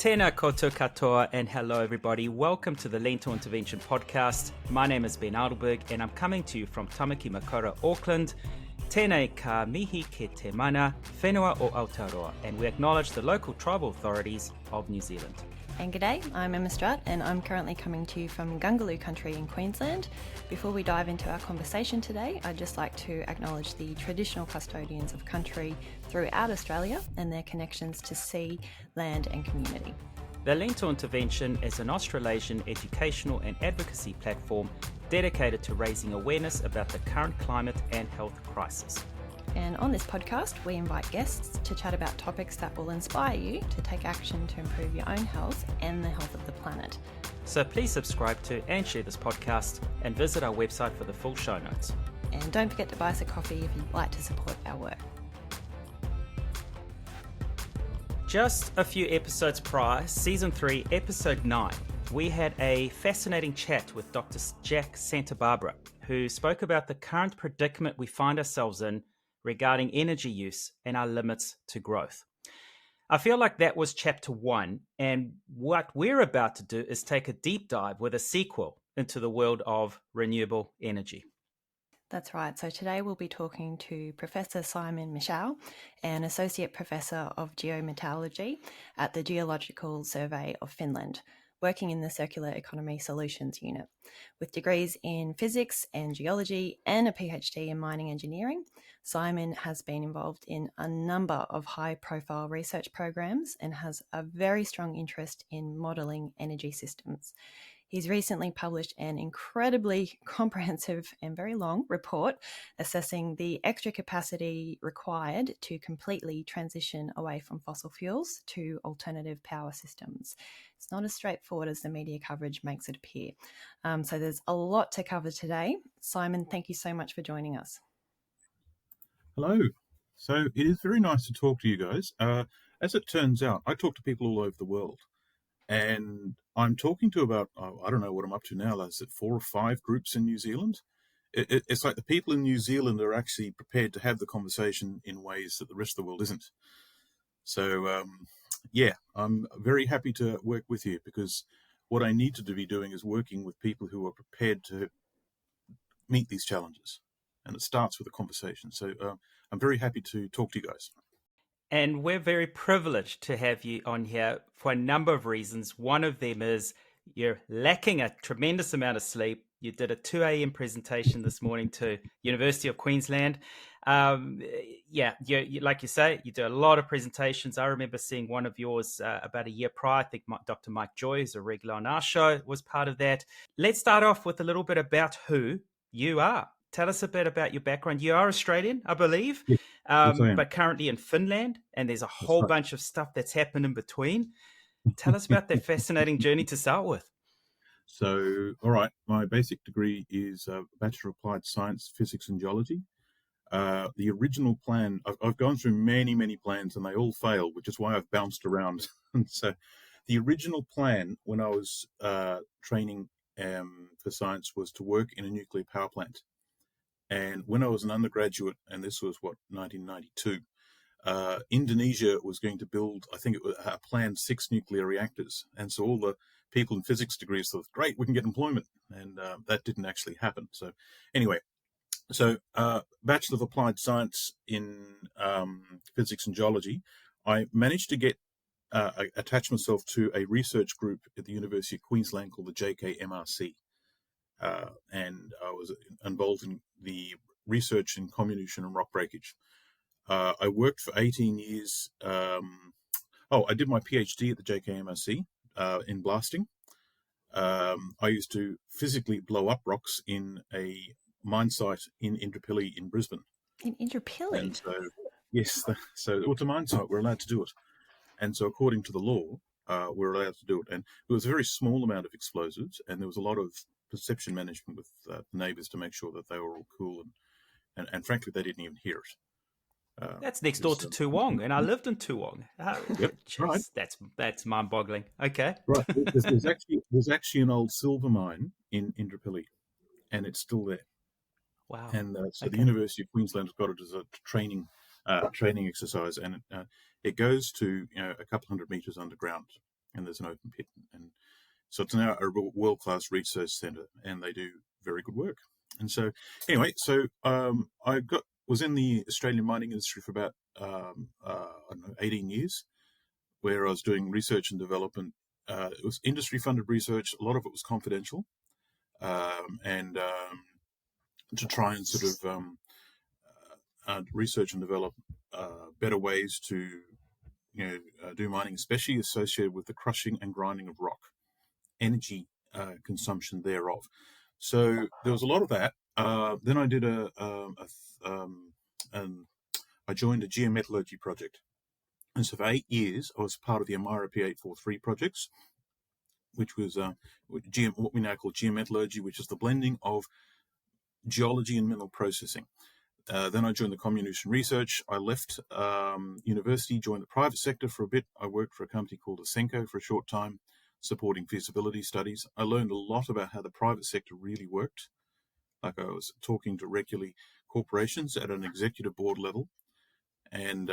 Tēnā koutou katoa and hello everybody. Welcome to the Lento Intervention podcast. My name is Ben Adelberg and I'm coming to you from Tamaki Makaurau, Auckland. Tēnei ka mihi ke te mana, whenua o Aotearoa, and we acknowledge the local tribal authorities of New Zealand. And g'day, I'm Emma Strutt and I'm currently coming to you from Gungaloo country in Queensland. Before we dive into our conversation today, I'd just like to acknowledge the traditional custodians of country throughout Australia and their connections to sea, land and community. The Lento Intervention is an Australasian educational and advocacy platform dedicated to raising awareness about the current climate and health crisis. And on this podcast, we invite guests to chat about topics that will inspire you to take action to improve your own health and the health of the planet. So please subscribe to and share this podcast and visit our website for the full show notes. And don't forget to buy us a coffee if you'd like to support our work. Just a few episodes prior, Season 3, Episode 9, we had a fascinating chat with Dr. Jack Santabarbara, who spoke about the current predicament we find ourselves in regarding energy use and our limits to growth. I feel like that was Chapter 1, and what we're about to do is take a deep dive with a sequel into the world of renewable energy. That's right. So today we'll be talking to Professor Simon Michaux, an Associate Professor of Geometallurgy at the Geological Survey of Finland, working in the Circular Economy Solutions Unit. With degrees in physics and geology and a PhD in mining engineering, Simon has been involved in a number of high-profile research programs and has a very strong interest in modelling energy systems. He's recently published an incredibly comprehensive and very long report assessing the extra capacity required to completely transition away from fossil fuels to alternative power systems. It's not as straightforward as the media coverage makes it appear. So there's a lot to cover today. Simon, thank you so much for joining us. Hello. So it is very nice to talk to you guys. As it turns out, I talk to people all over the world. And I'm talking to about, I don't know what I'm up to now, is it 4 or 5 groups in New Zealand? It's like the people in New Zealand are actually prepared to have the conversation in ways that the rest of the world isn't. So, I'm very happy to work with you because what I need to be doing is working with people who are prepared to meet these challenges. And it starts with a conversation. So I'm very happy to talk to you guys. And we're very privileged to have you on here for a number of reasons. One of them is you're lacking a tremendous amount of sleep. You did a 2 a.m. presentation this morning to University of Queensland. You, like you say, you do a lot of presentations. I remember seeing one of yours about a year prior. I think Dr. Mike Joy, who's a regular on our show, was part of that. Let's start off with a little bit about who you are. Tell us a bit about your background. You are Australian, I believe, Yes, but currently in Finland, and there's a whole bunch of stuff that's happened in between. Tell us about that fascinating journey to start with. So, all right, my basic degree is Bachelor of Applied Science, Physics and Geology. The original plan, I've gone through many, many plans and they all fail, which is why I've bounced around. And so the original plan when I was training for science was to work in a nuclear power plant. And when I was an undergraduate, and this was, 1992, Indonesia was going to build, I think it was a planned 6 nuclear reactors. And so all the people in physics degrees thought, great, we can get employment. And that didn't actually happen. So anyway, Bachelor of Applied Science in Physics and Geology, I managed to get attach myself to a research group at the University of Queensland called the JKMRC. And I was involved in the research in comminution and rock breakage. I worked for 18 years. I did my PhD at the JKMRC in blasting. I used to physically blow up rocks in a mine site in Indooroopilly in Brisbane. In Indooroopilly? And so, yes, so it was a mine site. We're allowed to do it. And so according to the law, we're allowed to do it. And it was a very small amount of explosives, and there was a lot of perception management with the neighbours to make sure that they were all cool, and frankly, they didn't even hear it. That's next door to Toowong, and I lived in Toowong. Yep, right. That's mind-boggling. Okay, right. There's actually an old silver mine in Indooroopilly, and it's still there. Wow. And so the University of Queensland has got it as a training exercise, and it goes to a couple hundred meters underground. and there's an open pit. And so it's now a world-class research centre, and they do very good work. And so, anyway, I was in the Australian mining industry for about 18 years, where I was doing research and development. It was industry-funded research. A lot of it was confidential, and to try and sort of research and develop better ways to do mining, especially associated with the crushing and grinding of rock, energy consumption thereof. So there was a lot of that. Then I did I joined a geometallurgy project. And so for 8 years, I was part of the Amira P843 projects, which was what we now call geometallurgy, which is the blending of geology and mineral processing. Then I joined the comminution research. I left university, joined the private sector for a bit. I worked for a company called Asenco for a short time, supporting feasibility studies. I learned a lot about how the private sector really worked. Like I was talking to regularly corporations at an executive board level. And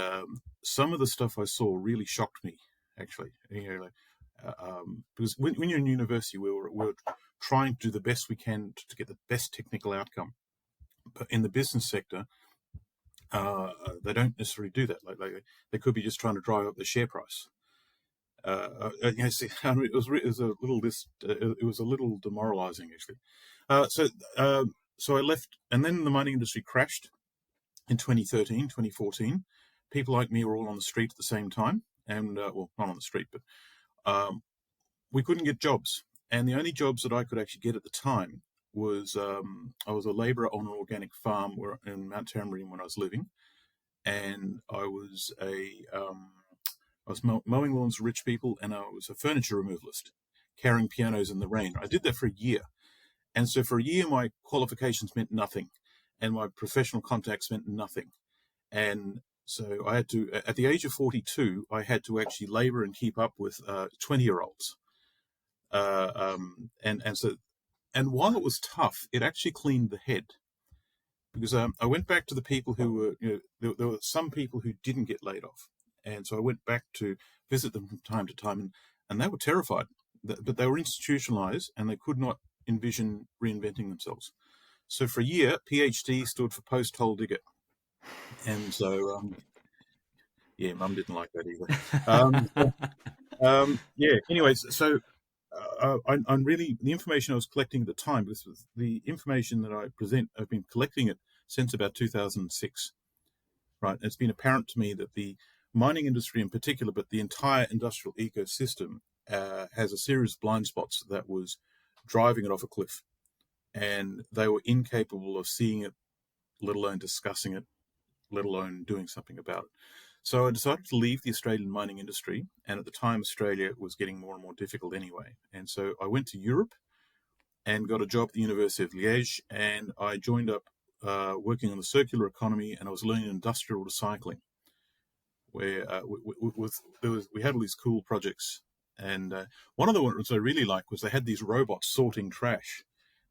some of the stuff I saw really shocked me, actually. Because when you're in university, we're trying to do the best we can to get the best technical outcome. But in the business sector, they don't necessarily do that. Like they could be just trying to drive up the share price. It was a little demoralizing, actually. So I left, and then the mining industry crashed in 2013, 2014. People like me were all on the street at the same time, and well, not on the street, but we couldn't get jobs. And the only jobs that I could actually get at the time was I was a labourer on an organic farm in Mount Tamarind when I was living, and I was mowing lawns for rich people, and I was a furniture removalist, carrying pianos in the rain. I did that for a year, and so for a year my qualifications meant nothing, and my professional contacts meant nothing, and so I had to, at the age of 42, I had to actually labour and keep up with 20-year-olds, and while it was tough, it actually cleaned the head, because I went back to the people who were, there were some people who didn't get laid off, and so I went back to visit them from time to time, and they were terrified, but they were institutionalized, and they could not envision reinventing themselves. So for a year, PhD stood for post-hole digger. And so, Mum didn't like that either. Anyways, so I'm really, the information I was collecting at the time, this was the information that I present, I've been collecting it since about 2006, right? And it's been apparent to me that the mining industry in particular, but the entire industrial ecosystem has a series of blind spots that was driving it off a cliff. And they were incapable of seeing it, let alone discussing it, let alone doing something about it. So I decided to leave the Australian mining industry, and at the time Australia was getting more and more difficult anyway. And so I went to Europe and got a job at the University of Liège, and I joined up working on the circular economy, and I was learning industrial recycling, where we had all these cool projects. And one of the ones I really liked was they had these robots sorting trash.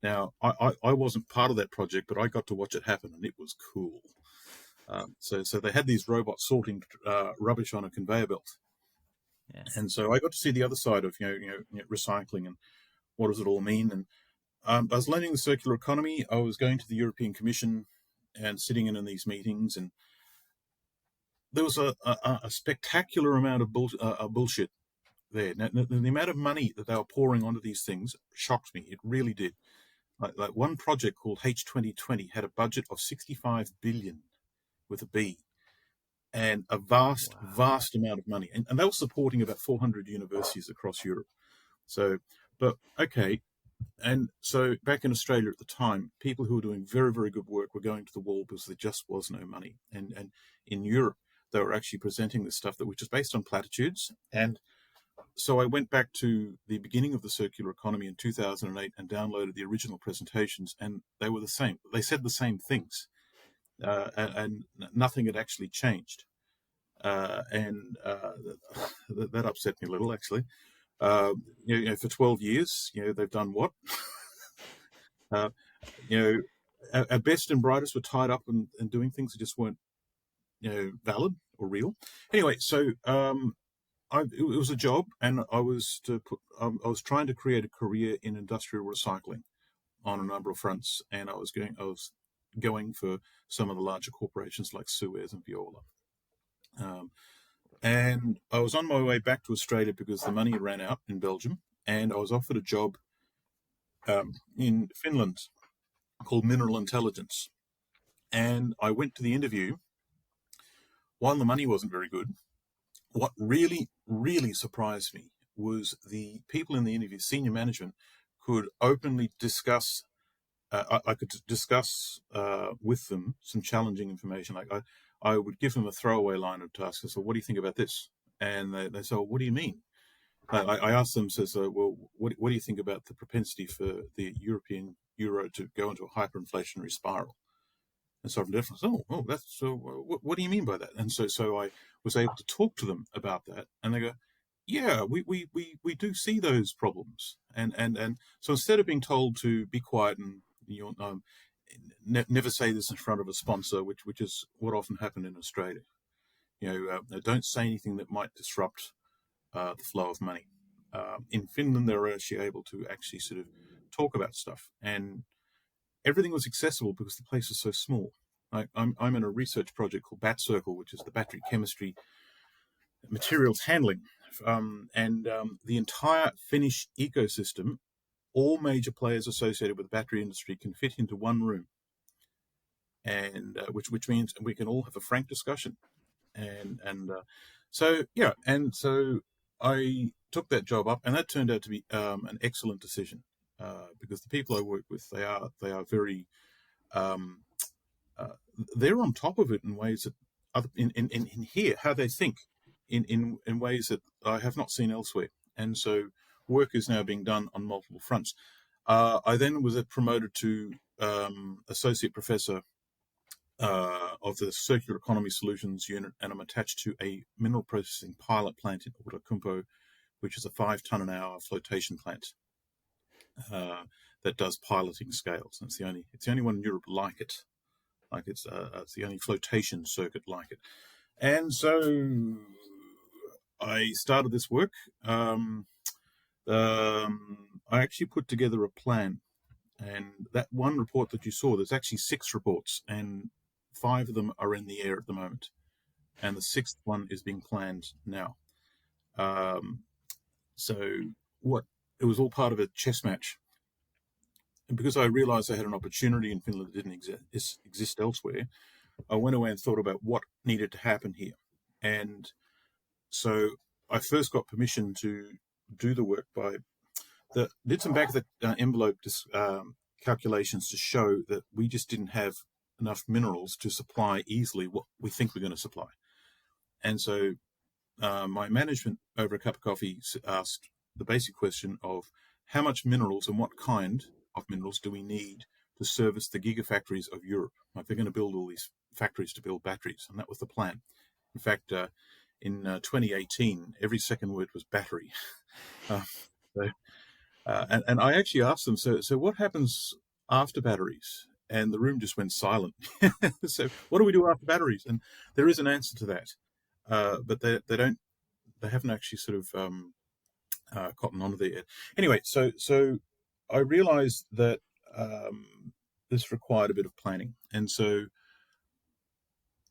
Now, I wasn't part of that project, but I got to watch it happen, and it was cool. So they had these robots sorting rubbish on a conveyor belt, and so I got to see the other side of recycling and what does it all mean. And I was learning the circular economy. I was going to the European Commission and sitting in these meetings, and there was a spectacular amount of bullshit there. Now, the amount of money that they were pouring onto these things shocked me. It really did. Like one project called H2020 had a budget of 65 billion. With a B, and a vast amount of money. And they were supporting about 400 universities across Europe. So, but okay. And so back in Australia at the time, people who were doing very, very good work were going to the wall because there just was no money. And in Europe, they were actually presenting this stuff that was just based on platitudes. And so I went back to the beginning of the circular economy in 2008 and downloaded the original presentations, and they were the same. They said the same things. And nothing had actually changed, and that upset me a little, actually. For 12 years, they've done what? Our best and brightest were tied up and doing things that just weren't, valid or real. Anyway, so it was a job, and I was trying to create a career in industrial recycling on a number of fronts, and I was going for some of the larger corporations like Suez and Viola. And I was on my way back to Australia because the money ran out in Belgium, and I was offered a job in Finland called Mineral Intelligence. And I went to the interview. While the money wasn't very good, what really, really surprised me was the people in the interview, senior management, could openly discuss. I could discuss with them some challenging information. Like I would give them a throwaway line of tasks. I said, "What do you think about this?" And they say, well, "What do you mean?" I asked them, "Well, what do you think about the propensity for the European euro to go into a hyperinflationary spiral?" And sovereign debt funds, that's so. What do you mean by that? And so I was able to talk to them about that, and they go, "Yeah, we do see those problems." And so instead of being told to be quiet and never say this in front of a sponsor, which is what often happened in Australia, don't say anything that might disrupt the flow of money. In Finland, they were actually able to actually sort of talk about stuff, and everything was accessible because the place is so small. I'm in a research project called BAT Circle, which is the battery chemistry materials handling, and the entire Finnish ecosystem, all major players associated with the battery industry, can fit into one room, and which means we can all have a frank discussion, and so I took that job up, and that turned out to be an excellent decision because the people I work with, they are very they're on top of it in ways that in here how they think in ways that I have not seen elsewhere, and so work is now being done on multiple fronts. I then was promoted to associate professor of the Circular Economy Solutions Unit, and I'm attached to a mineral processing pilot plant in Outokumpu, which is a 5 ton an hour flotation plant that does piloting scales. And it's the only one in Europe like it. Like it's the only flotation circuit like it. And so I started this work. I actually put together a plan, and that one report that you saw, there's actually 6 reports, and 5 of them are in the air at the moment, and the 6th one is being planned now. So it was all part of a chess match. And because I realized I had an opportunity in Finland that didn't exist elsewhere, I went away and thought about what needed to happen here. And so I first got permission to do the work did some back of the envelope calculations to show that we just didn't have enough minerals to supply easily what we think we're going to supply. And so my management over a cup of coffee asked the basic question of how much minerals and what kind of minerals do we need to service the gigafactories of Europe? Like they're going to build all these factories to build batteries, and that was the plan. In fact, in 2018, every second word was battery. And I actually asked them, so what happens after batteries? And the room just went silent. So what do we do after batteries? And there is an answer to that, but they haven't actually sort of cotton onto there yet. Anyway, so I realized that this required a bit of planning. And so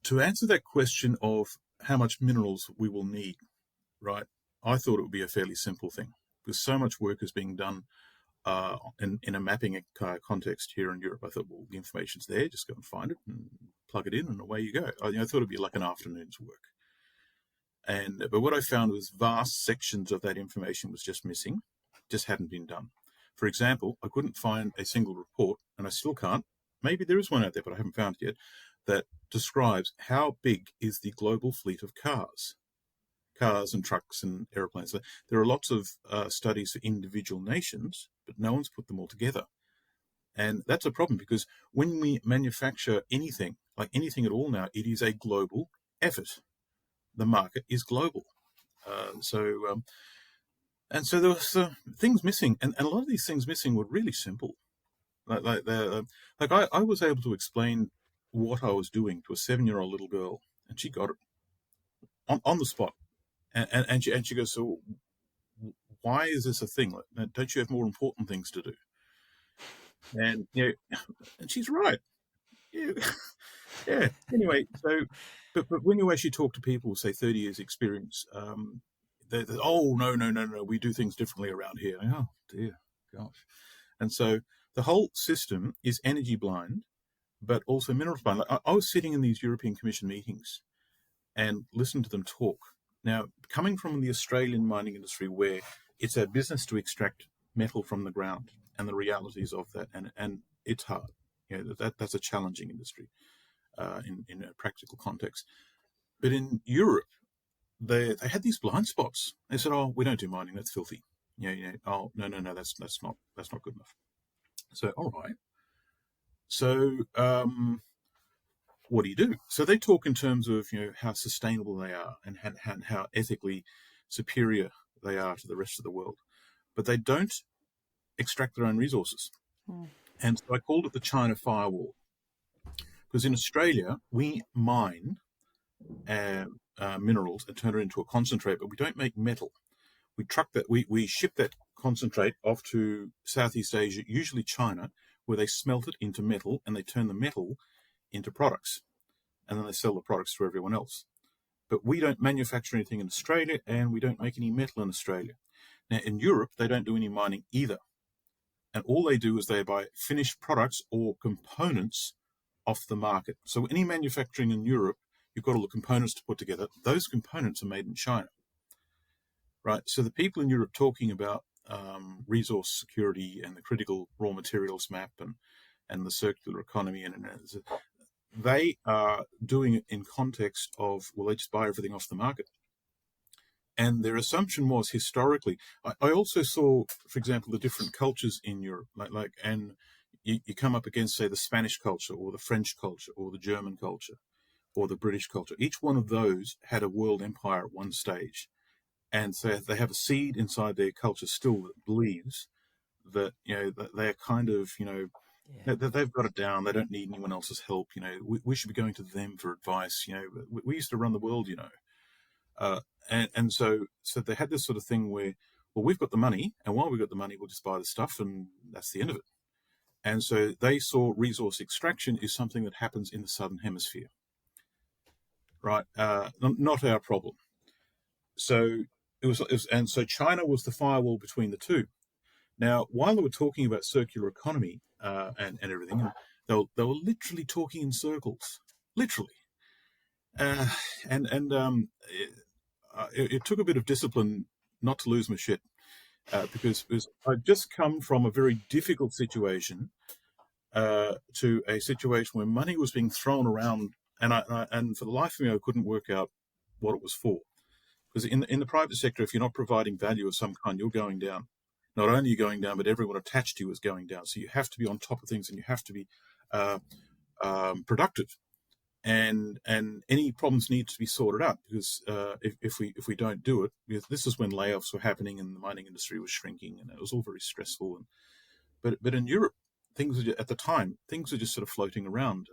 to answer that question of how much minerals we will need, right, I thought it would be a fairly simple thing because so much work is being done in a mapping context here in Europe. I thought, well, the information's there, just go and find it and plug it in and away you go. I thought it'd be like an afternoon's work. But what I found was vast sections of that information was just missing, just hadn't been done. For example, I couldn't find a single report, and I still can't. Maybe there is one out there, but I haven't found it yet, that describes how big is the global fleet of cars and trucks and airplanes. So there are lots of studies for individual nations, but no one's put them all together. And that's a problem because when we manufacture anything, like anything at all now, it is a global effort. The market is global. And so there was things missing, and a lot of these things missing were really simple. Like I was able to explain what I was doing to a 7-year-old little girl, and she got it on the spot. And she goes, so why is this a thing? Like, don't you have more important things to do? And and she's right. Yeah. Yeah. Anyway, so but when you actually talk to people, say 30 years experience, they're, oh no, we do things differently around here. Oh dear gosh. And so the whole system is energy blind, but also minerals blind. Like I was sitting in these European Commission meetings and listened to them talk. Now, coming from the Australian mining industry, where it's a business to extract metal from the ground, and the realities of that, and it's hard. That's a challenging industry in a practical context. But in Europe, they had these blind spots. They said, "Oh, we don't do mining. That's filthy." Oh, no, that's not good enough. So, all right. So, what do you do? So they talk in terms of how sustainable they are and how ethically superior they are to the rest of the world, but they don't extract their own resources. And so I called it the China firewall, because in Australia we mine minerals and turn it into a concentrate, but we don't make metal. We truck that, we ship that concentrate off to Southeast Asia, usually China, where they smelt it into metal and they turn the metal into products, and then they sell the products to everyone else. But we don't manufacture anything in Australia, and we don't make any metal in Australia. Now, in Europe, they don't do any mining either. And all they do is they buy finished products or components off the market. So any manufacturing in Europe, you've got all the components to put together. Those components are made in China, right? So the people in Europe talking about resource security and the critical raw materials map and the circular economy, and they are doing it in context of, well, they just buy everything off the market. And their assumption was historically, I also saw, for example, the different cultures in Europe, and you come up against, say, the Spanish culture or the French culture or the German culture or the British culture. Each one of those had a world empire at one stage. And so they have a seed inside their culture still that believes that, that they're kind of, that they've got it down. They don't need anyone else's help. We should be going to them for advice. We used to run the world, and so they had this sort of thing where, well, we've got the money, and while we've got the money, we'll just buy the stuff, and that's the end of it. And so they saw resource extraction is something that happens in the Southern Hemisphere, right? Not our problem. So it was, and so China was the firewall between the two. Now, while they were talking about circular economy and everything, they were literally talking in circles, literally. It took a bit of discipline not to lose my shit, because I'd just come from a very difficult situation to a situation where money was being thrown around, and for the life of me, I couldn't work out what it was for. Because in the private sector, if you're not providing value of some kind, you're going down. Not only are you going down, but everyone attached to you is going down. So you have to be on top of things, and you have to be productive. And any problems need to be sorted out, because if we don't do it, because this is when layoffs were happening and the mining industry was shrinking, and it was all very stressful. But in Europe, at the time things were just sort of floating around,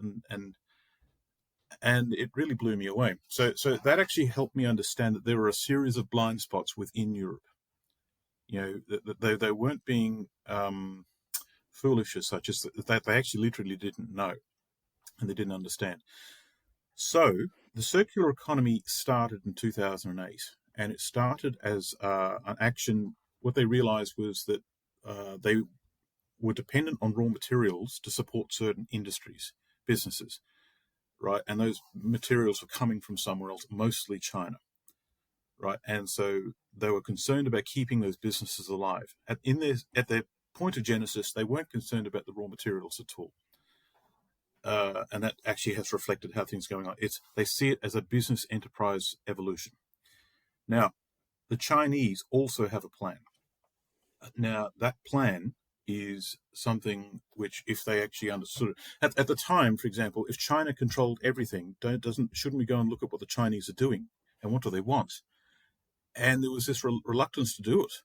and it really blew me away. So that actually helped me understand that there were a series of blind spots within Europe. They weren't being foolish as such, as that they actually literally didn't know, and they didn't understand. So the circular economy started in 2008, and it started as an action. What they realized was that they were dependent on raw materials to support certain industries, businesses, right? And those materials were coming from somewhere else, mostly China, right? And so they were concerned about keeping those businesses alive. At their point of genesis, they weren't concerned about the raw materials at all. And that actually has reflected how things are going on. They see it as a business enterprise evolution. Now, the Chinese also have a plan. Now, that plan is something which, if they actually understood it, at the time, for example, if China controlled everything, shouldn't we go and look at what the Chinese are doing and what do they want? And there was this reluctance to do it.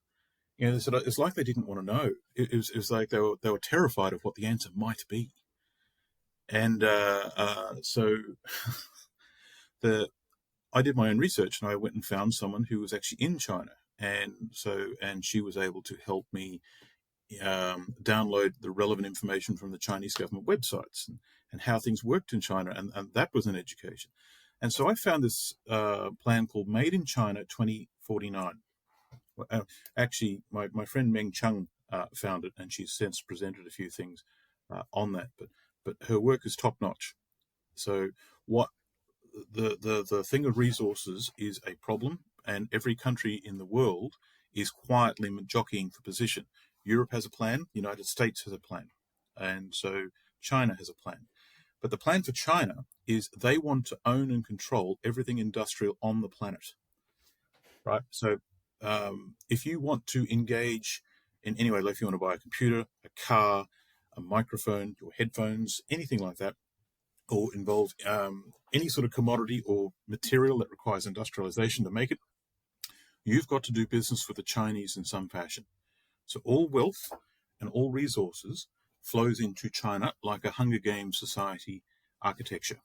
They said it's like they didn't want to know. It was like they were terrified of what the answer might be. And so I did my own research, and I went and found someone who was actually in China, and she was able to help me download the relevant information from the Chinese government websites and how things worked in China, and that was an education. And so I found this plan called Made in China 2049. Actually, my friend Meng Chung found it, and she's since presented a few things on that. But her work is top notch. So what the thing of resources is a problem, and every country in the world is quietly jockeying for position. Europe has a plan, the United States has a plan, and so China has a plan. But the plan for China is they want to own and control everything industrial on the planet, right? So if you want to engage in any way, like if you want to buy a computer, a car, a microphone, your headphones, anything like that, or involve any sort of commodity or material that requires industrialization to make it, you've got to do business with the Chinese in some fashion. So all wealth and all resources flows into China like a Hunger Games society architecture.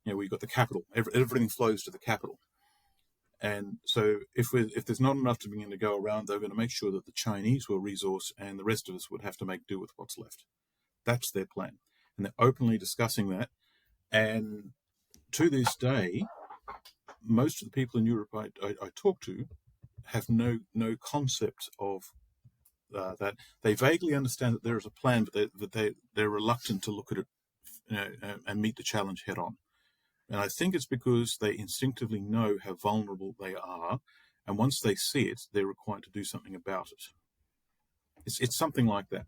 We've got the capital. Everything flows to the capital. And so if there's not enough to begin to go around, they're going to make sure that the Chinese will resource and the rest of us would have to make do with what's left. That's their plan. And they're openly discussing that. And to this day, most of the people in Europe I talk to have no concept of that. They vaguely understand that there is a plan, but they're reluctant to look at it, and meet the challenge head on. And I think it's because they instinctively know how vulnerable they are, and once they see it, they're required to do something about it. It's something like that.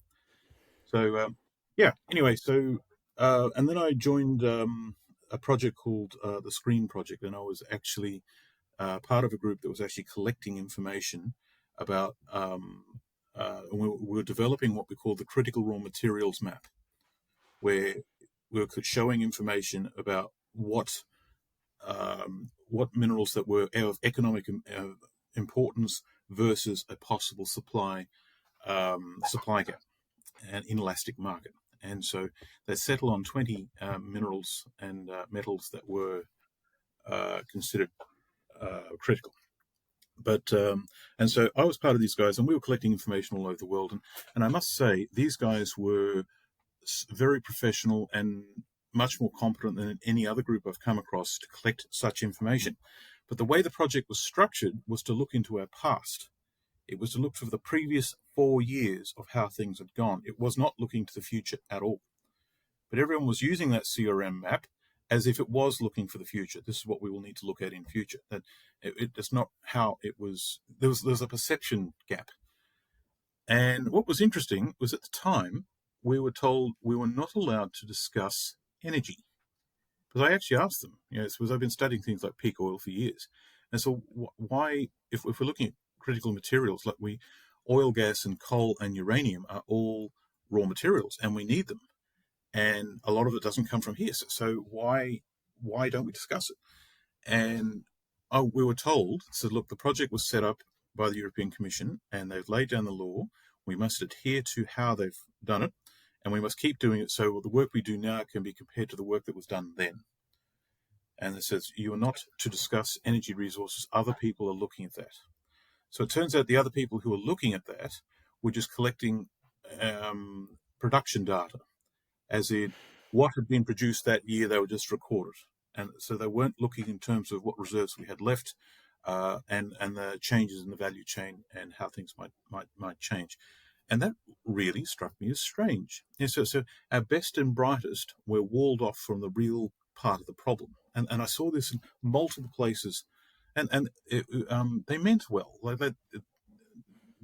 So anyway, so and then I joined a project called the Screen Project, and I was actually part of a group that was actually collecting information about. We were developing what we call the critical raw materials map, where we were showing information about what minerals that were of economic importance versus a possible supply gap and inelastic market. And so they settled on 20 minerals and metals that were considered critical. But and so I was part of these guys, and we were collecting information all over the world. And I must say, these guys were very professional and much more competent than any other group I've come across to collect such information. But the way the project was structured was to look into our past. It was to look for the previous 4 years of how things had gone. It was not looking to the future at all. But everyone was using that CRM map as if it was looking for the future. This is what we will need to look at in future. That it's not how it was. There's a perception gap. And what was interesting was at the time, we were told we were not allowed to discuss energy. Because I actually asked them, because I've been studying things like peak oil for years. And so why, if we're looking at critical materials, like oil, gas, and coal and uranium are all raw materials, and we need them. And a lot of it doesn't come from here. So why don't we discuss it? And we were told, so look, the project was set up by the European Commission, and they've laid down the law. We must adhere to how they've done it, and we must keep doing it so the work we do now can be compared to the work that was done then. And it says you are not to discuss energy resources. Other people are looking at that. So it turns out the other people who are looking at that were just collecting production data, as in what had been produced that year. They were just recorded. And so they weren't looking in terms of what reserves we had left, and the changes in the value chain and how things might change. And that really struck me as strange. And so our best and brightest were walled off from the real part of the problem. And I saw this in multiple places, and they meant well. Like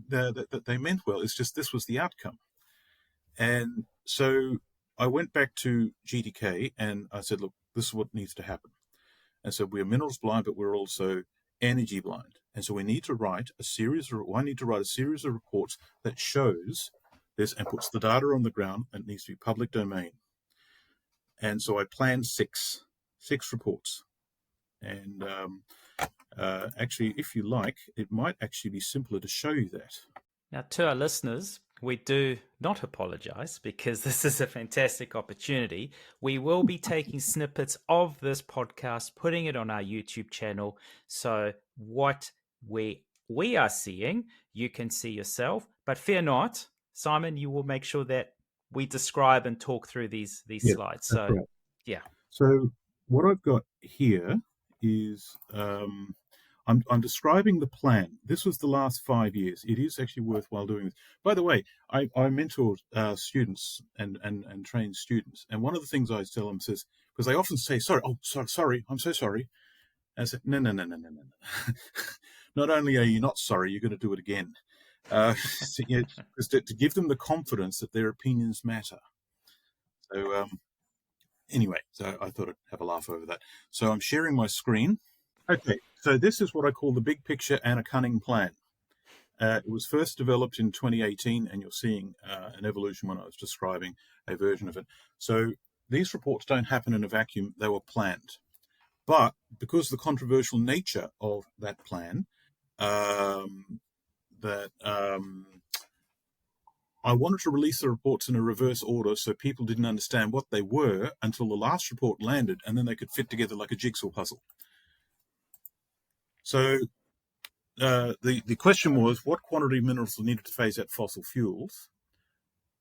they meant well. It's just this was the outcome. And so I went back to GTK and I said, look, this is what needs to happen. And so we're minerals blind, but we're also energy blind. And so I need to write a series of reports that shows this and puts the data on the ground, and it needs to be public domain. And so I planned six reports. And actually, if you like, it might actually be simpler to show you that. Now, to our listeners, we do not apologize because this is a fantastic opportunity. We will be taking snippets of this podcast, putting it on our YouTube channel. So what we are seeing, you can see yourself. But fear not, Simon, you will make sure that we describe and talk through these Yes, slides. that's So right. yeah. So what I've got here is I'm describing the plan. This was the last 5 years. It is actually worthwhile doing this. By the way, I mentor students and train students, and one of the things I tell them says, because they often say, sorry, I'm so sorry. And I said, no. Not only are you not sorry, you're going to do it again. So, to give them the confidence that their opinions matter. So anyway, so I thought I'd have a laugh over that. So I'm sharing my screen. Okay, so this is what I call the big picture and a cunning plan. It was first developed in 2018, and you're seeing an evolution when I was describing a version of it. So these reports don't happen in a vacuum, they were planned. But because of the controversial nature of that plan, I wanted to release the reports in a reverse order so people didn't understand what they were until the last report landed, and then they could fit together like a jigsaw puzzle. So the question was, what quantity of minerals were needed to phase out fossil fuels?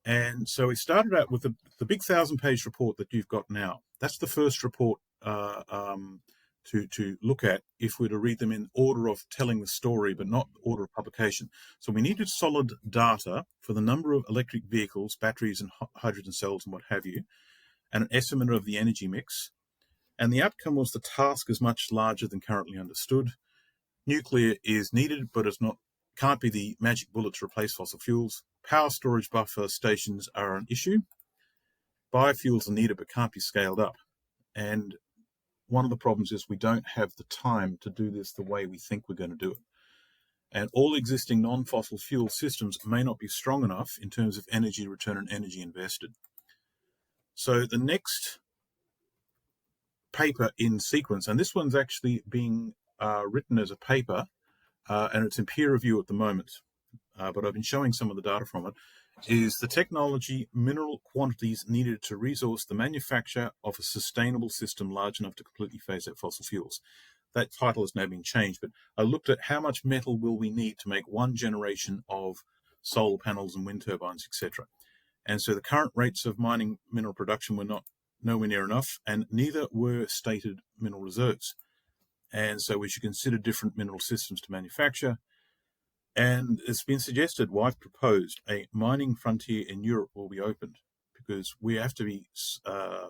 And so we started out with the big 1,000-page report that you've got now. That's the first report to look at if we're to read them in order of telling the story, but not order of publication. So we needed solid data for the number of electric vehicles, batteries and hydrogen cells and what have you, and an estimate of the energy mix. And the outcome was the task is much larger than currently understood. Nuclear is needed, but can't be the magic bullet to replace fossil fuels. Power storage buffer stations are an issue. Biofuels are needed, but can't be scaled up. And one of the problems is we don't have the time to do this the way we think we're going to do it. And all existing non-fossil fuel systems may not be strong enough in terms of energy return and energy invested. So the next paper in sequence, and this one's actually being written as a paper, and it's in peer review at the moment, but I've been showing some of the data from it, is the technology mineral quantities needed to resource the manufacture of a sustainable system large enough to completely phase out fossil fuels. That title has now been changed, but I looked at how much metal will we need to make one generation of solar panels and wind turbines, etc. And so the current rates of mining mineral production were nowhere near enough, and neither were stated mineral reserves. And so we should consider different mineral systems to manufacture. And it's been suggested, I've proposed, a mining frontier in Europe will be opened because we have to be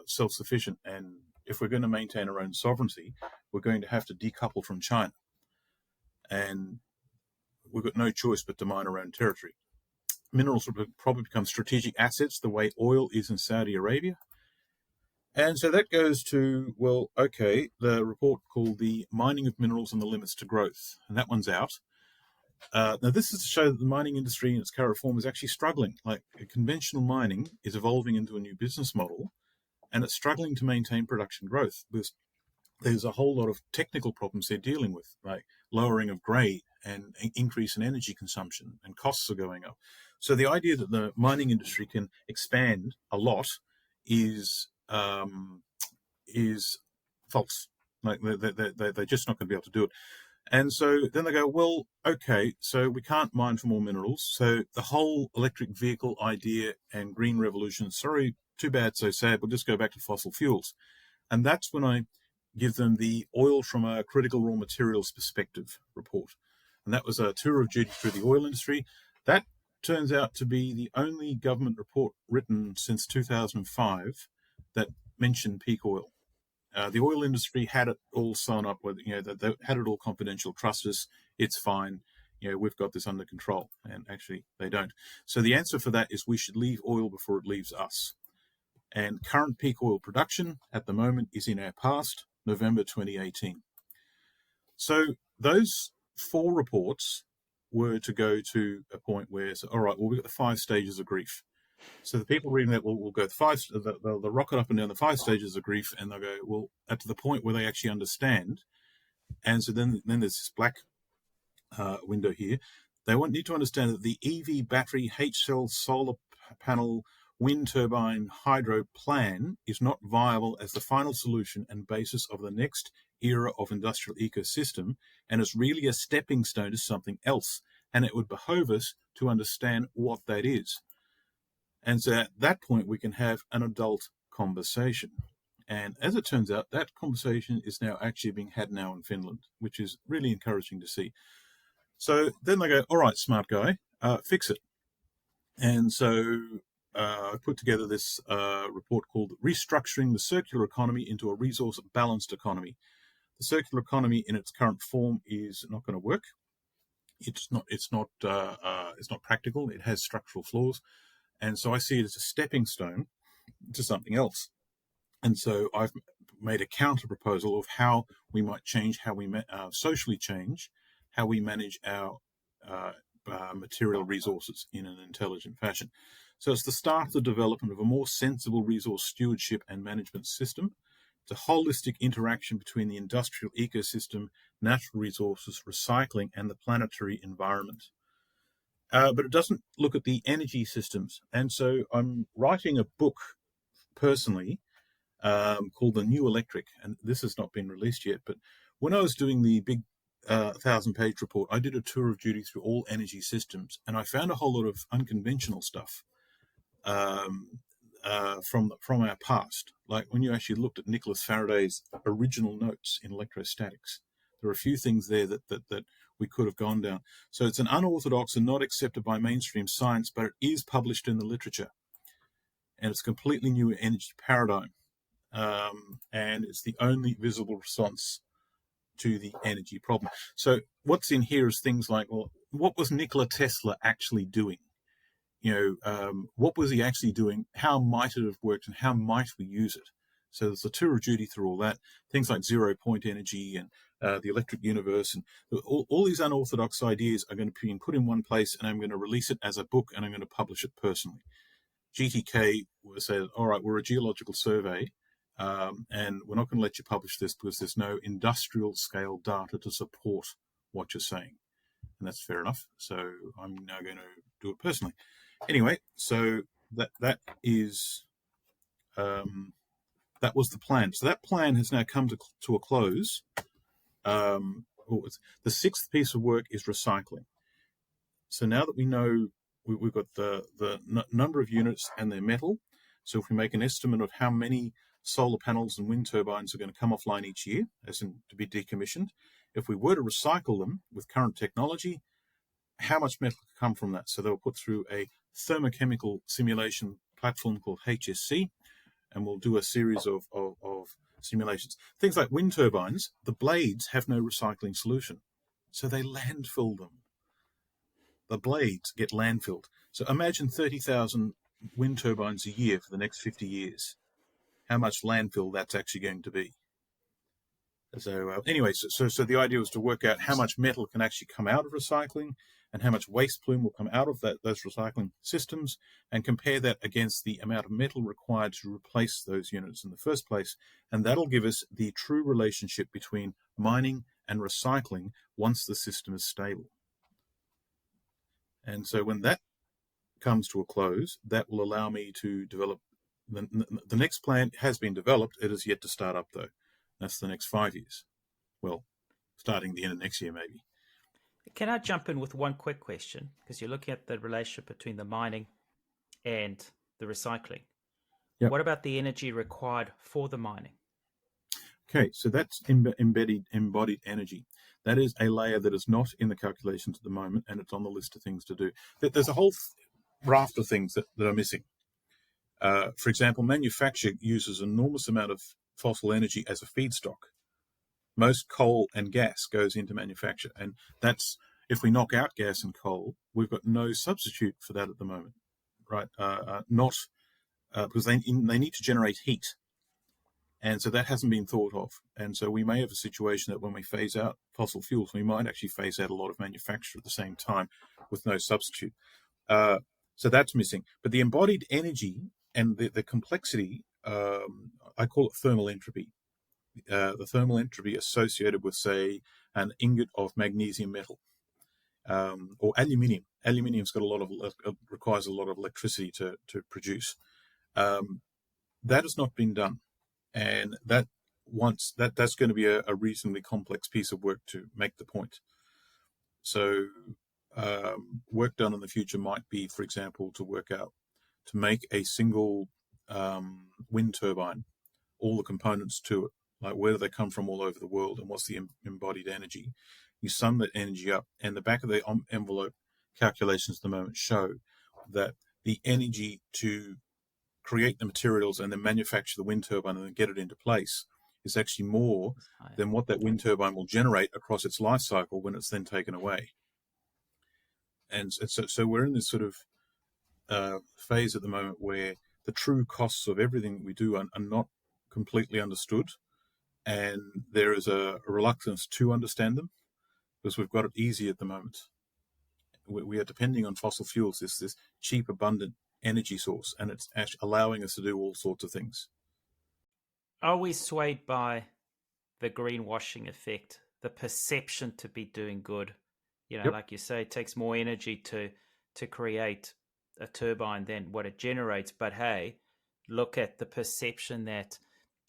self-sufficient. And if we're going to maintain our own sovereignty, we're going to have to decouple from China. And we've got no choice but to mine our own territory. Minerals will probably become strategic assets the way oil is in Saudi Arabia. And so that goes to, the report called The Mining of Minerals and the Limits to Growth. And that one's out. Now, this is to show that the mining industry in its current form is actually struggling. Like conventional mining is evolving into a new business model, and it's struggling to maintain production growth. There's a whole lot of technical problems they're dealing with, like lowering of grade and increase in energy consumption, and costs are going up. So the idea that the mining industry can expand a lot is false. Like they're just not going to be able to do it. And so then they go, so we can't mine for more minerals. So the whole electric vehicle idea and green revolution, sorry, too bad, so sad, we'll just go back to fossil fuels. And that's when I give them the oil from a critical raw materials perspective report. And that was a tour of duty through the oil industry. That turns out to be the only government report written since 2005 that mentioned peak oil. The oil industry had it all sewn up with, they had it all confidential. Trust us, it's fine. We've got this under control. And actually, they don't. So the answer for that is we should leave oil before it leaves us. And current peak oil production at the moment is in our past, November 2018. So those 4 reports were to go to a point where, we've got the 5 stages of grief. So the people reading that will go they'll rocket up and down the 5 stages of grief, and they'll go, up to the point where they actually understand. And so then there's this black window here. They need to understand that the EV battery, H-cell, solar panel, wind turbine, hydro plan is not viable as the final solution and basis of the next era of industrial ecosystem, and is really a stepping stone to something else. And it would behove us to understand what that is. And so at that point, we can have an adult conversation. And as it turns out, that conversation is now actually being had now in Finland, which is really encouraging to see. So then they go, all right, smart guy, fix it. And so I put together this report called Restructuring the Circular Economy into a Resource-Balanced Economy. The circular economy in its current form is not going to work. It's not practical. It has structural flaws. And so I see it as a stepping stone to something else. And so I've made a counter proposal of how we might change, how we socially change, how we manage our material resources in an intelligent fashion. So it's the start of the development of a more sensible resource stewardship and management system. It's a holistic interaction between the industrial ecosystem, natural resources, recycling, and the planetary environment. But it doesn't look at the energy systems. And so I'm writing a book personally called The New Electric, and this has not been released yet. But when I was doing the big 1,000-page report, I did a tour of duty through all energy systems, and I found a whole lot of unconventional stuff from our past. Like when you actually looked at Nicholas Faraday's original notes in electrostatics, there are a few things there that we could have gone down. So it's an unorthodox and not accepted by mainstream science, but it is published in the literature. And it's a completely new energy paradigm. And it's the only visible response to the energy problem. So what's in here is things like, well, what was Nikola Tesla actually doing? What was he actually doing? How might it have worked, and how might we use it? So there's a tour of duty through all that. Things like 0-point energy and the electric universe, and all these unorthodox ideas are going to be put in one place, and I'm going to release it as a book, and I'm going to publish it personally. GTK said, all right, we're a geological survey, and we're not going to let you publish this because there's no industrial scale data to support what you're saying. And that's fair enough. So I'm now going to do it personally. Anyway, so that is that was the plan. So that plan has now come to a close. The sixth piece of work is recycling. So now that we know we've got the number of units and their metal, so if we make an estimate of how many solar panels and wind turbines are going to come offline each year, as in to be decommissioned, if we were to recycle them with current technology, how much metal could come from that? So they were put through a thermochemical simulation platform called HSC, and we'll do a series of simulations. Things like wind turbines, the blades have no recycling solution, so they landfill them. The blades get landfilled. So imagine 30,000 wind turbines a year for the next 50 years. How much landfill that's actually going to be. So anyway, so the idea was to work out how much metal can actually come out of recycling and how much waste plume will come out of those recycling systems, and compare that against the amount of metal required to replace those units in the first place. And that'll give us the true relationship between mining and recycling once the system is stable. And so when that comes to a close, that will allow me to develop the next plan. Has been developed. It is yet to start up, though. That's the next 5 years. Well, starting the end of next year, maybe. Can I jump in with one quick question? Because you're looking at the relationship between the mining and the recycling. Yep. What about the energy required for the mining? Okay, so that's embodied energy. That is a layer that is not in the calculations at the moment, and it's on the list of things to do. There's a whole raft of things that are missing. For example, manufacture uses an enormous amount of fossil energy as a feedstock. Most coal and gas goes into manufacture, and that's, if we knock out gas and coal, we've got no substitute for that at the moment, right? Because they need to generate heat, and so that hasn't been thought of. And so we may have a situation that when we phase out fossil fuels, we might actually phase out a lot of manufacture at the same time with no substitute. So that's missing. But the embodied energy and the complexity, I call it thermal entropy. The thermal entropy associated with, say, an ingot of magnesium metal. or aluminium. Aluminium's got requires a lot of electricity to produce. That has not been done, and that's going to be a reasonably complex piece of work to make the point. So work done in the future might be, for example, to make a single wind turbine, all the components to it, like where do they come from all over the world and what's the embodied energy. You sum that energy up, and the back of the envelope calculations at the moment show that the energy to create the materials and then manufacture the wind turbine and then get it into place is actually more than what that wind turbine will generate across its life cycle when it's then taken away. And so we're in this sort of phase at the moment where the true costs of everything that we do are not completely understood, and there is a reluctance to understand them because we've got it easy at the moment. We are depending on fossil fuels, this cheap, abundant energy source, and it's actually allowing us to do all sorts of things. Are we swayed by the greenwashing effect, the perception to be doing good? Yep. Like you say, it takes more energy to create a turbine than what it generates. But hey, look at the perception that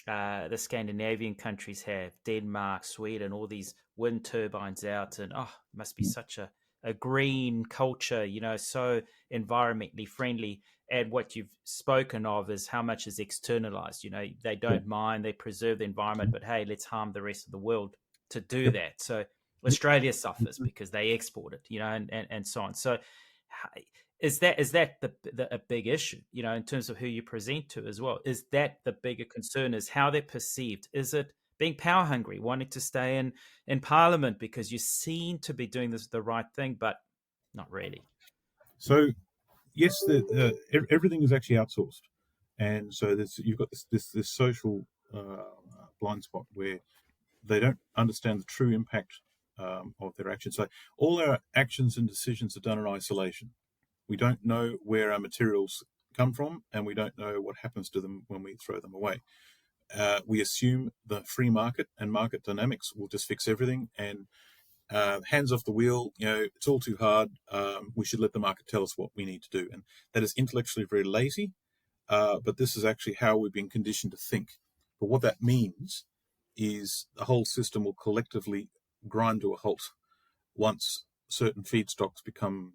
the Scandinavian countries have, Denmark, Sweden, all these wind turbines out, and it must be such a green culture, so environmentally friendly. And what you've spoken of is how much is externalized. They don't mind, they preserve the environment, but hey, let's harm the rest of the world to do that. So Australia suffers because they export it, and so on. So is that a big issue, in terms of who you present to as well? Is that the bigger concern, is how they're perceived? Is it being power hungry, wanting to stay in Parliament because you seem to be doing the right thing, but not really? So yes, everything is actually outsourced, and so you've got this social blind spot where they don't understand the true impact of their actions. So all our actions and decisions are done in isolation. We don't know where our materials come from, and we don't know what happens to them when we throw them away. We assume the free market and market dynamics will just fix everything, and hands off the wheel, it's all too hard. We should let the market tell us what we need to do. And that is intellectually very lazy, but this is actually how we've been conditioned to think. But what that means is the whole system will collectively grind to a halt once certain feedstocks become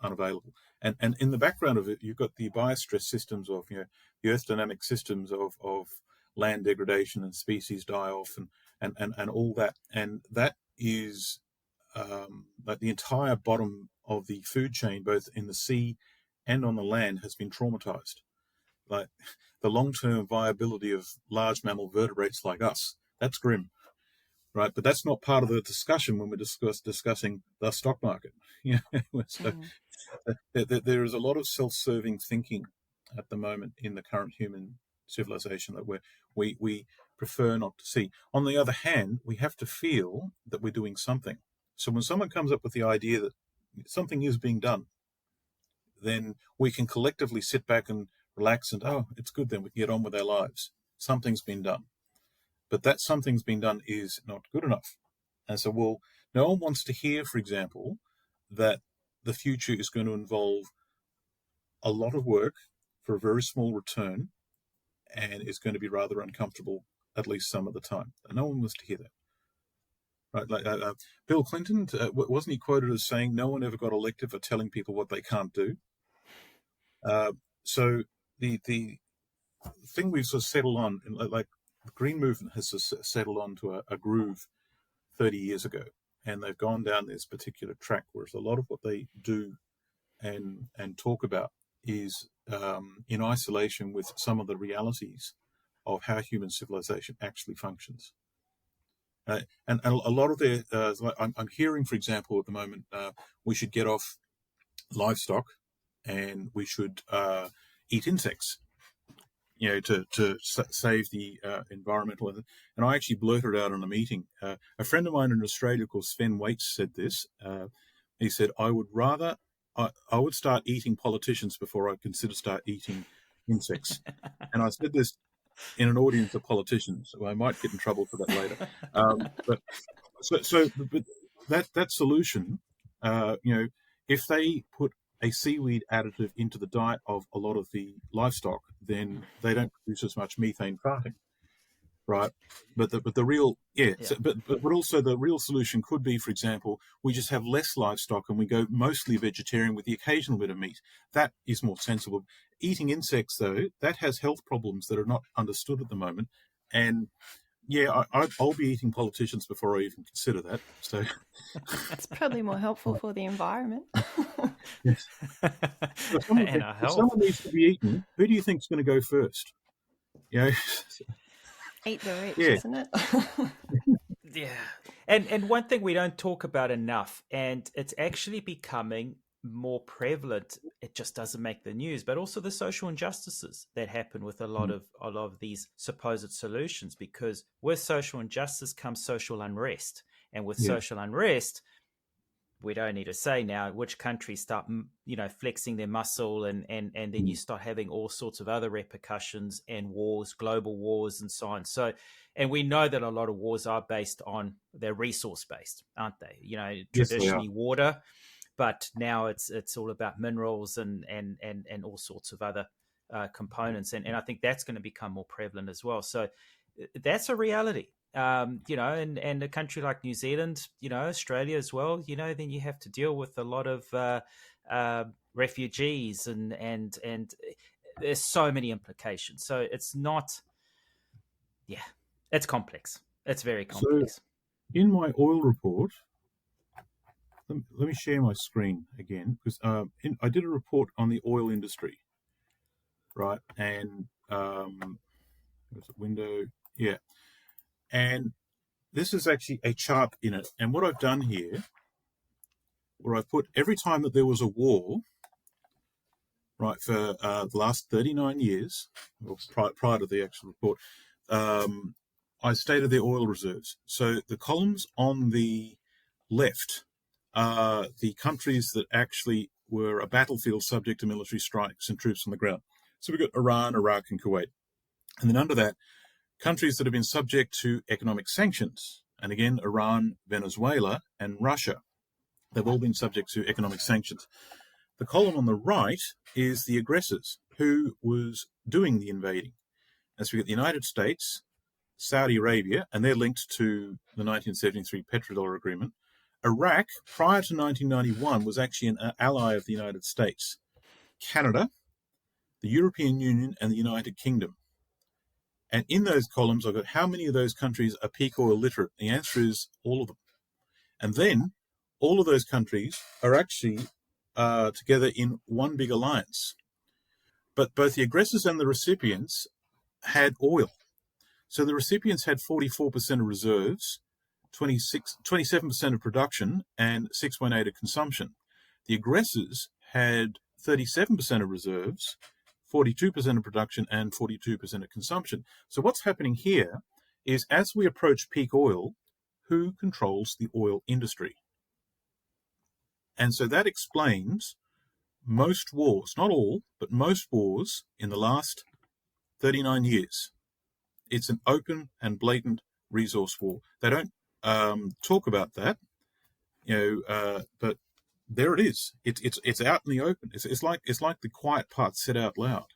unavailable. And in the background of it, you've got the biostress systems of, the earth dynamic systems of land degradation and species die-off and all that. And that is like the entire bottom of the food chain, both in the sea and on the land, has been traumatized. Like the long-term viability of large mammal vertebrates like us, that's grim, right? But that's not part of the discussion when we're discussing the stock market. So there is a lot of self-serving thinking at the moment in the current human civilization that we prefer not to see. On the other hand, we have to feel that we're doing something. So when someone comes up with the idea that something is being done, then we can collectively sit back and relax and, it's good, then we can get on with our lives. Something's been done. But that something's been done is not good enough. And so, no one wants to hear, for example, that the future is going to involve a lot of work for a very small return and is going to be rather uncomfortable, at least some of the time. And no one wants to hear that. Right, like Bill Clinton, wasn't he quoted as saying, "No one ever got elected for telling people what they can't do"? So the thing we've sort of settled on, like the Green Movement has settled on to a groove 30 years ago, and they've gone down this particular track, whereas a lot of what they do and talk about is in isolation with some of the realities of how human civilization actually functions. And a lot of their, I'm hearing, for example, at the moment, we should get off livestock and we should eat insects, to save the environmental. And I actually blurted out in a meeting. A friend of mine in Australia called Sven Waits said this. He said, I would start eating politicians before I consider start eating insects. And I said this in an audience of politicians, so I might get in trouble for that later. But that solution If they put a seaweed additive into the diet of a lot of the livestock, then they don't produce as much methane farting, right? But the real but also the real solution could be, for example, we just have less livestock and we go mostly vegetarian with the occasional bit of meat. That is more sensible. Eating insects, though, that has health problems that are not understood at the moment, and I'll be eating politicians before I even consider that. So It's probably more helpful for the environment. yes. And our If health. someone needs to be eaten, who do you think is going to go first? Eat the rich, Yeah. isn't it? Yeah. And one thing we don't talk about enough, and it's actually becoming more prevalent, it just doesn't make the news, but also the social injustices that happen with a lot of these supposed solutions, because with social injustice comes social unrest. And with social unrest, we don't need to say now which countries start, flexing their muscle, and then you start having all sorts of other repercussions and wars, global wars, and so on. So, and we know that a lot of wars are based on, they're resource based, aren't they? Yes, they are. Traditionally water, but now it's all about minerals and all sorts of other components, and I think that's going to become more prevalent as well. So that's a reality. And a country like New Zealand, Australia as well, then you have to deal with a lot of refugees, and there's so many implications. So it's not, it's complex. It's very complex. So in my oil report, let me share my screen again, because I did a report on the oil industry, right? And there's a window, and this is actually a chart in it. And what I've done here, where I've put every time that there was a war, right, for the last 39 years, or prior to the actual report, I stated the oil reserves. So the columns on the left are the countries that actually were a battlefield subject to military strikes and troops on the ground. So we've got Iran, Iraq, and Kuwait. And then under that, countries that have been subject to economic sanctions. And again, Iran, Venezuela, and Russia. They've all been subject to economic sanctions. The column on the right is the aggressors, who was doing the invading. And so we've got the United States, Saudi Arabia, and they're linked to the 1973 petrodollar agreement. Iraq, prior to 1991, was actually an ally of the United States. Canada, the European Union, and the United Kingdom. And in those columns, I've got how many of those countries are peak oil literate. The answer is all of them. And then all of those countries are actually together in one big alliance. But both the aggressors and the recipients had oil. So the recipients had 44% of reserves, 27% of production, and 6.8% of consumption. The aggressors had 37% of reserves, 42% of production, and 42% of consumption. So what's happening here is, as we approach peak oil, who controls the oil industry? And so that explains most wars, not all, but most wars in the last 39 years. It's an open and blatant resource war. They don't talk about that, but there it is. It's out in the open. It's like the quiet part said out loud.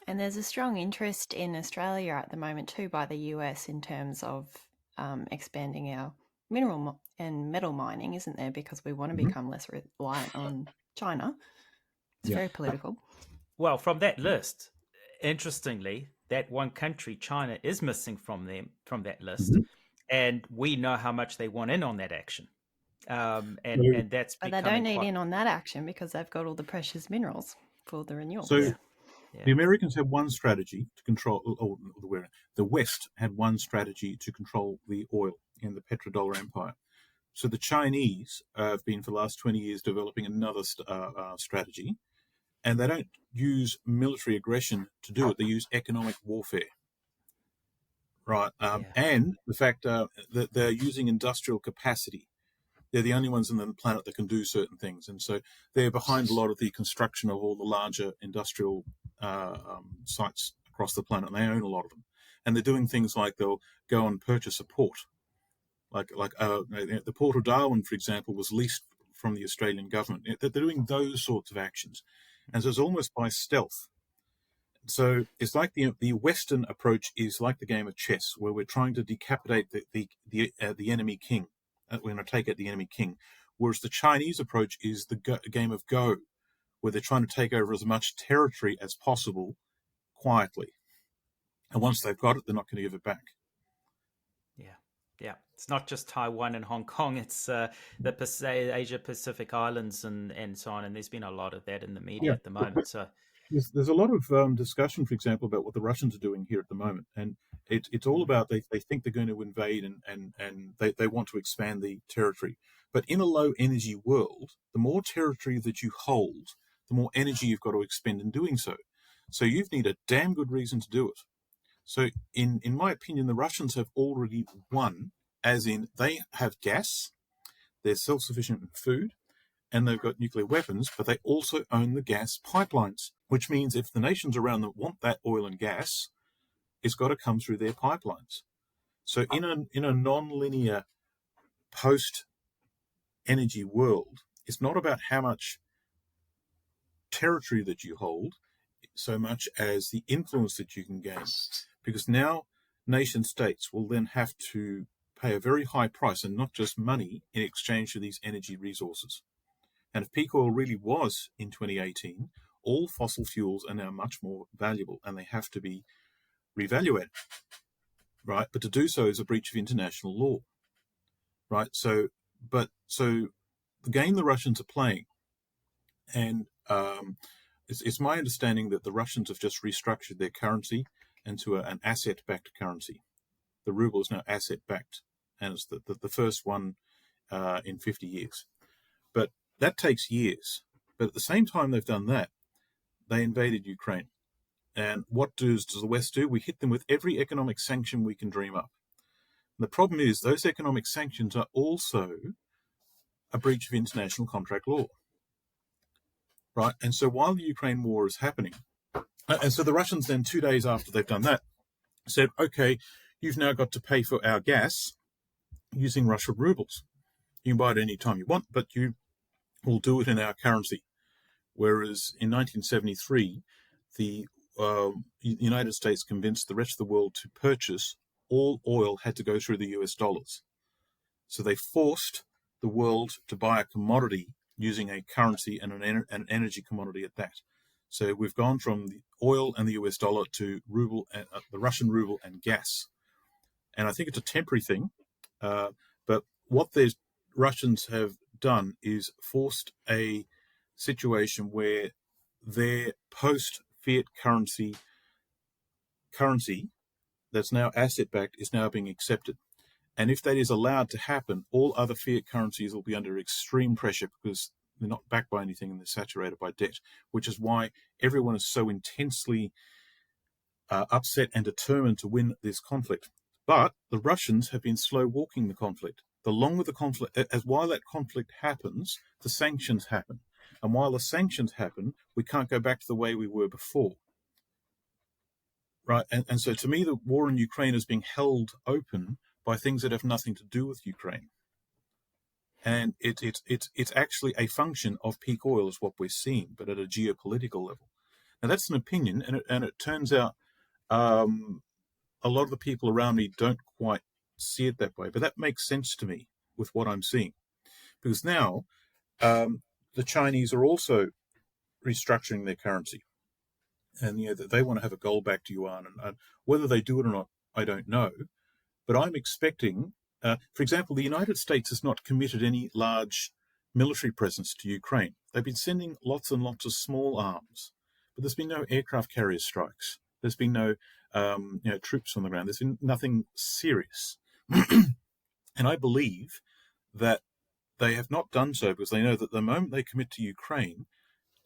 And there's a strong interest in Australia at the moment too by the US in terms of expanding our mineral and metal mining, isn't there? Because we want to become less reliant on China. It's very political. Well, from that list, interestingly, that one country, China, is missing from that list, and we know how much they want in on that action. And that's but they don't need in on that action because they've got all the precious minerals for the renewal. So the Americans have one strategy to control, or the West had one strategy to control the oil in the petrodollar empire. So the Chinese have been for the last 20 years developing another strategy, and they don't use military aggression to do it. They use economic warfare, right? And the fact that they're using industrial capacity. They're the only ones on the planet that can do certain things. And so they're behind a lot of the construction of all the larger industrial sites across the planet, and they own a lot of them. And they're doing things like they'll go and purchase a port. Like the Port of Darwin, for example, was leased from the Australian government. They're doing those sorts of actions. And so it's almost by stealth. So it's like the Western approach is like the game of chess, where we're trying to decapitate the enemy king. We're going to take out the enemy king. Whereas the Chinese approach is the game of Go, where they're trying to take over as much territory as possible quietly. And once they've got it, they're not going to give it back. Yeah. It's not just Taiwan and Hong Kong. It's the Asia Pacific Islands and so on. And there's been a lot of that in the media at the moment. So there's a lot of discussion, for example, about what the Russians are doing here at the moment. And it's all about they think they're going to invade and they want to expand the territory. But in a low energy world, the more territory that you hold, the more energy you've got to expend in doing so. So you need a damn good reason to do it. So in my opinion, the Russians have already won, as in they have gas, they're self-sufficient in food, and they've got nuclear weapons, but they also own the gas pipelines, which means if the nations around them want that oil and gas, it's got to come through their pipelines. So in a non-linear post-energy world, it's not about how much territory that you hold, so much as the influence that you can gain. Because now nation states will then have to pay a very high price, and not just money, in exchange for these energy resources. And if peak oil really was in 2018, all fossil fuels are now much more valuable and they have to be reevaluated, right? But to do so is a breach of international law, right? So the game the Russians are playing, and it's my understanding that the Russians have just restructured their currency into an asset-backed currency. The ruble is now asset-backed, and it's the first one in 50 years. But that takes years. But at the same time they've done that, they invaded Ukraine. And what does the West do? We hit them with every economic sanction we can dream up. And the problem is those economic sanctions are also a breach of international contract law, right? And so while the Ukraine war is happening, and so the Russians then 2 days after they've done that said, okay, you've now got to pay for our gas using Russian rubles. You can buy it any time you want, but you will do it in our currency. Whereas in 1973, the United States convinced the rest of the world to purchase all oil had to go through the US dollars. So they forced the world to buy a commodity using a currency and an energy commodity at that. So we've gone from the oil and the US dollar to ruble, the Russian ruble and gas. And I think it's a temporary thing. But what the Russians have done is forced a situation where their post-fiat currency that's now asset-backed is now being accepted. And if that is allowed to happen, all other fiat currencies will be under extreme pressure because they're not backed by anything and they're saturated by debt, which is why everyone is so intensely upset and determined to win this conflict. But the Russians have been slow walking the conflict. The longer the conflict, while that conflict happens, the sanctions happen. And while the sanctions happen, we can't go back to the way we were before. Right? And so to me, the war in Ukraine is being held open by things that have nothing to do with Ukraine. And it's actually a function of peak oil is what we're seeing, but at a geopolitical level. Now, that's an opinion, and it turns out a lot of the people around me don't quite see it that way, but that makes sense to me with what I'm seeing. Because now the Chinese are also restructuring their currency. And they want to have a gold-backed yuan. And whether they do it or not, I don't know. But I'm expecting, for example, the United States has not committed any large military presence to Ukraine. They've been sending lots and lots of small arms, but there's been no aircraft carrier strikes. There's been no troops on the ground. There's been nothing serious. And I believe that they have not done so because they know that the moment they commit to Ukraine,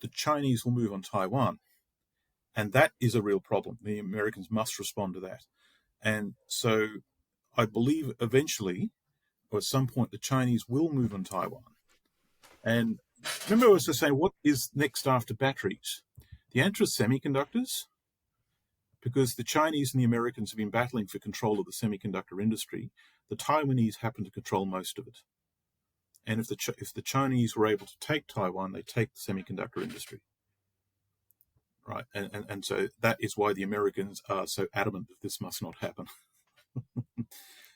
the Chinese will move on Taiwan. And that is a real problem. The Americans must respond to that. And so I believe eventually, or at some point, the Chinese will move on Taiwan. And remember I was just saying, what is next after batteries? The answer is semiconductors, because the Chinese and the Americans have been battling for control of the semiconductor industry. The Taiwanese happen to control most of it. And if the Chinese were able to take Taiwan, they take the semiconductor industry, right? And so that is why the Americans are so adamant that this must not happen.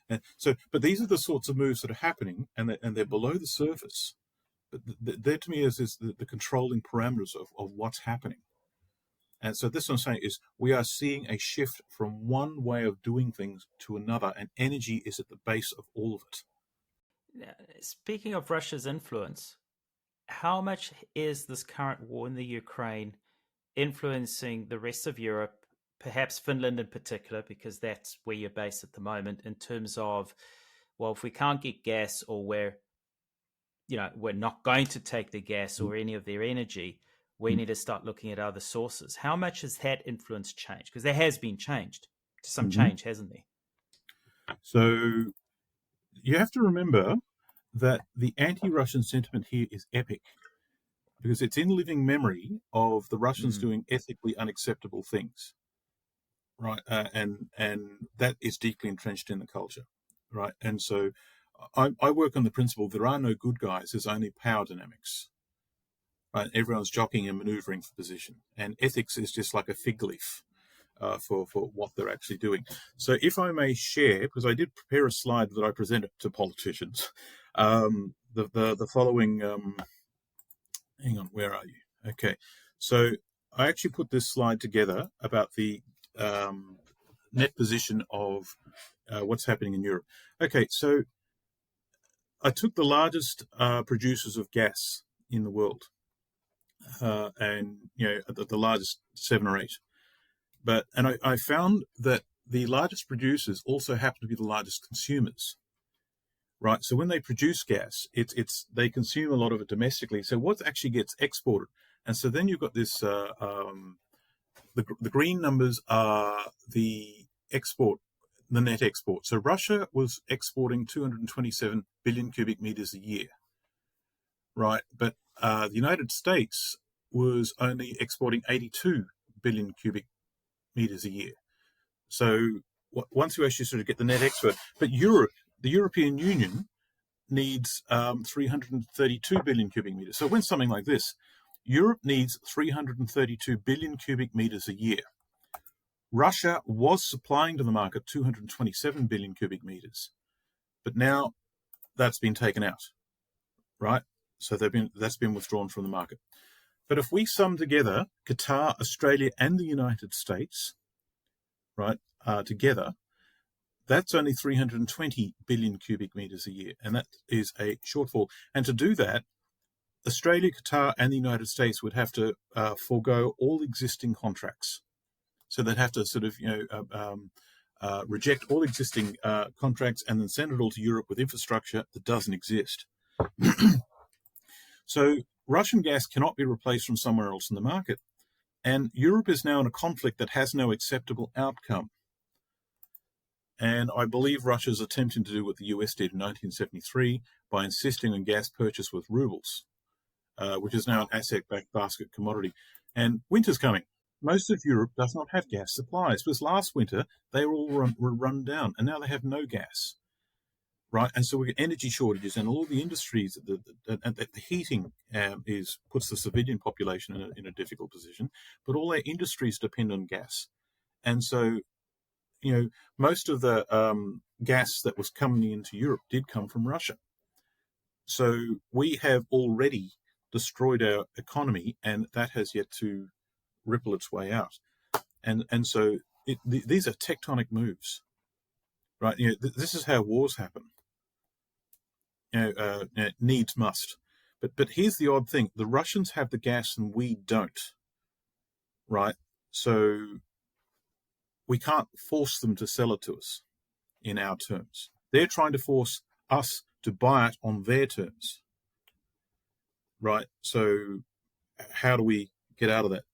But these are the sorts of moves that are happening, and they're below the surface. But there to me is the controlling parameters of what's happening. And so this, I'm saying, is we are seeing a shift from one way of doing things to another, and energy is at the base of all of it. Now, speaking of Russia's influence, how much is this current war in the Ukraine influencing the rest of Europe, perhaps Finland in particular, because that's where you're based at the moment, in terms of, well, if we can't get gas, or we're not going to take the gas or any of their energy, we need to start looking at other sources. How much has that influence changed? Because there has been some change, hasn't there? So you have to remember that the anti-Russian sentiment here is epic, because it's in living memory of the Russians doing ethically unacceptable things, right? And that is deeply entrenched in the culture, right? And so I work on the principle there are no good guys, there's only power dynamics. Right? Everyone's jockeying and maneuvering for position, and ethics is just like a fig leaf for what they're actually doing. So, if I may share, because I did prepare a slide that I presented to politicians, the following. Hang on, where are you? Okay, so I actually put this slide together about the net position of what's happening in Europe. Okay, so I took the largest producers of gas in the world. And the largest 7 or 8, and I found that the largest producers also happen to be the largest consumers, right? So when they produce gas, they consume a lot of it domestically. So what actually gets exported, and so then you've got this. The green numbers are the net export. So Russia was exporting 227 billion cubic meters a year, right? But the United States was only exporting 82 billion cubic meters a year. So once you actually sort of get the net export, but Europe, the European Union needs 332 billion cubic meters. So it went something like this. Europe needs 332 billion cubic meters a year. Russia was supplying to the market 227 billion cubic meters, but now that's been taken out, right? So that's been withdrawn from the market. But if we sum together Qatar, Australia, and the United States, right, together, that's only 320 billion cubic meters a year, and that is a shortfall. And to do that, Australia, Qatar, and the United States would have to forego all existing contracts. So they'd have to sort of, reject all existing contracts and then send it all to Europe with infrastructure that doesn't exist. So Russian gas cannot be replaced from somewhere else in the market. And Europe is now in a conflict that has no acceptable outcome. And I believe Russia is attempting to do what the US did in 1973 by insisting on gas purchase with rubles, which is now an asset-backed basket commodity. And winter's coming. Most of Europe does not have gas supplies, because last winter they were all run down, and now they have no gas. Right, and so we get energy shortages, and all the industries. The heating puts the civilian population in a difficult position, but all their industries depend on gas, and so most of the gas that was coming into Europe did come from Russia. So we have already destroyed our economy, and that has yet to ripple its way out, and so these are tectonic moves, right? This is how wars happen. Needs must. But here's the odd thing. The Russians have the gas and we don't, right? So we can't force them to sell it to us in our terms. They're trying to force us to buy it on their terms, right? So how do we get out of that?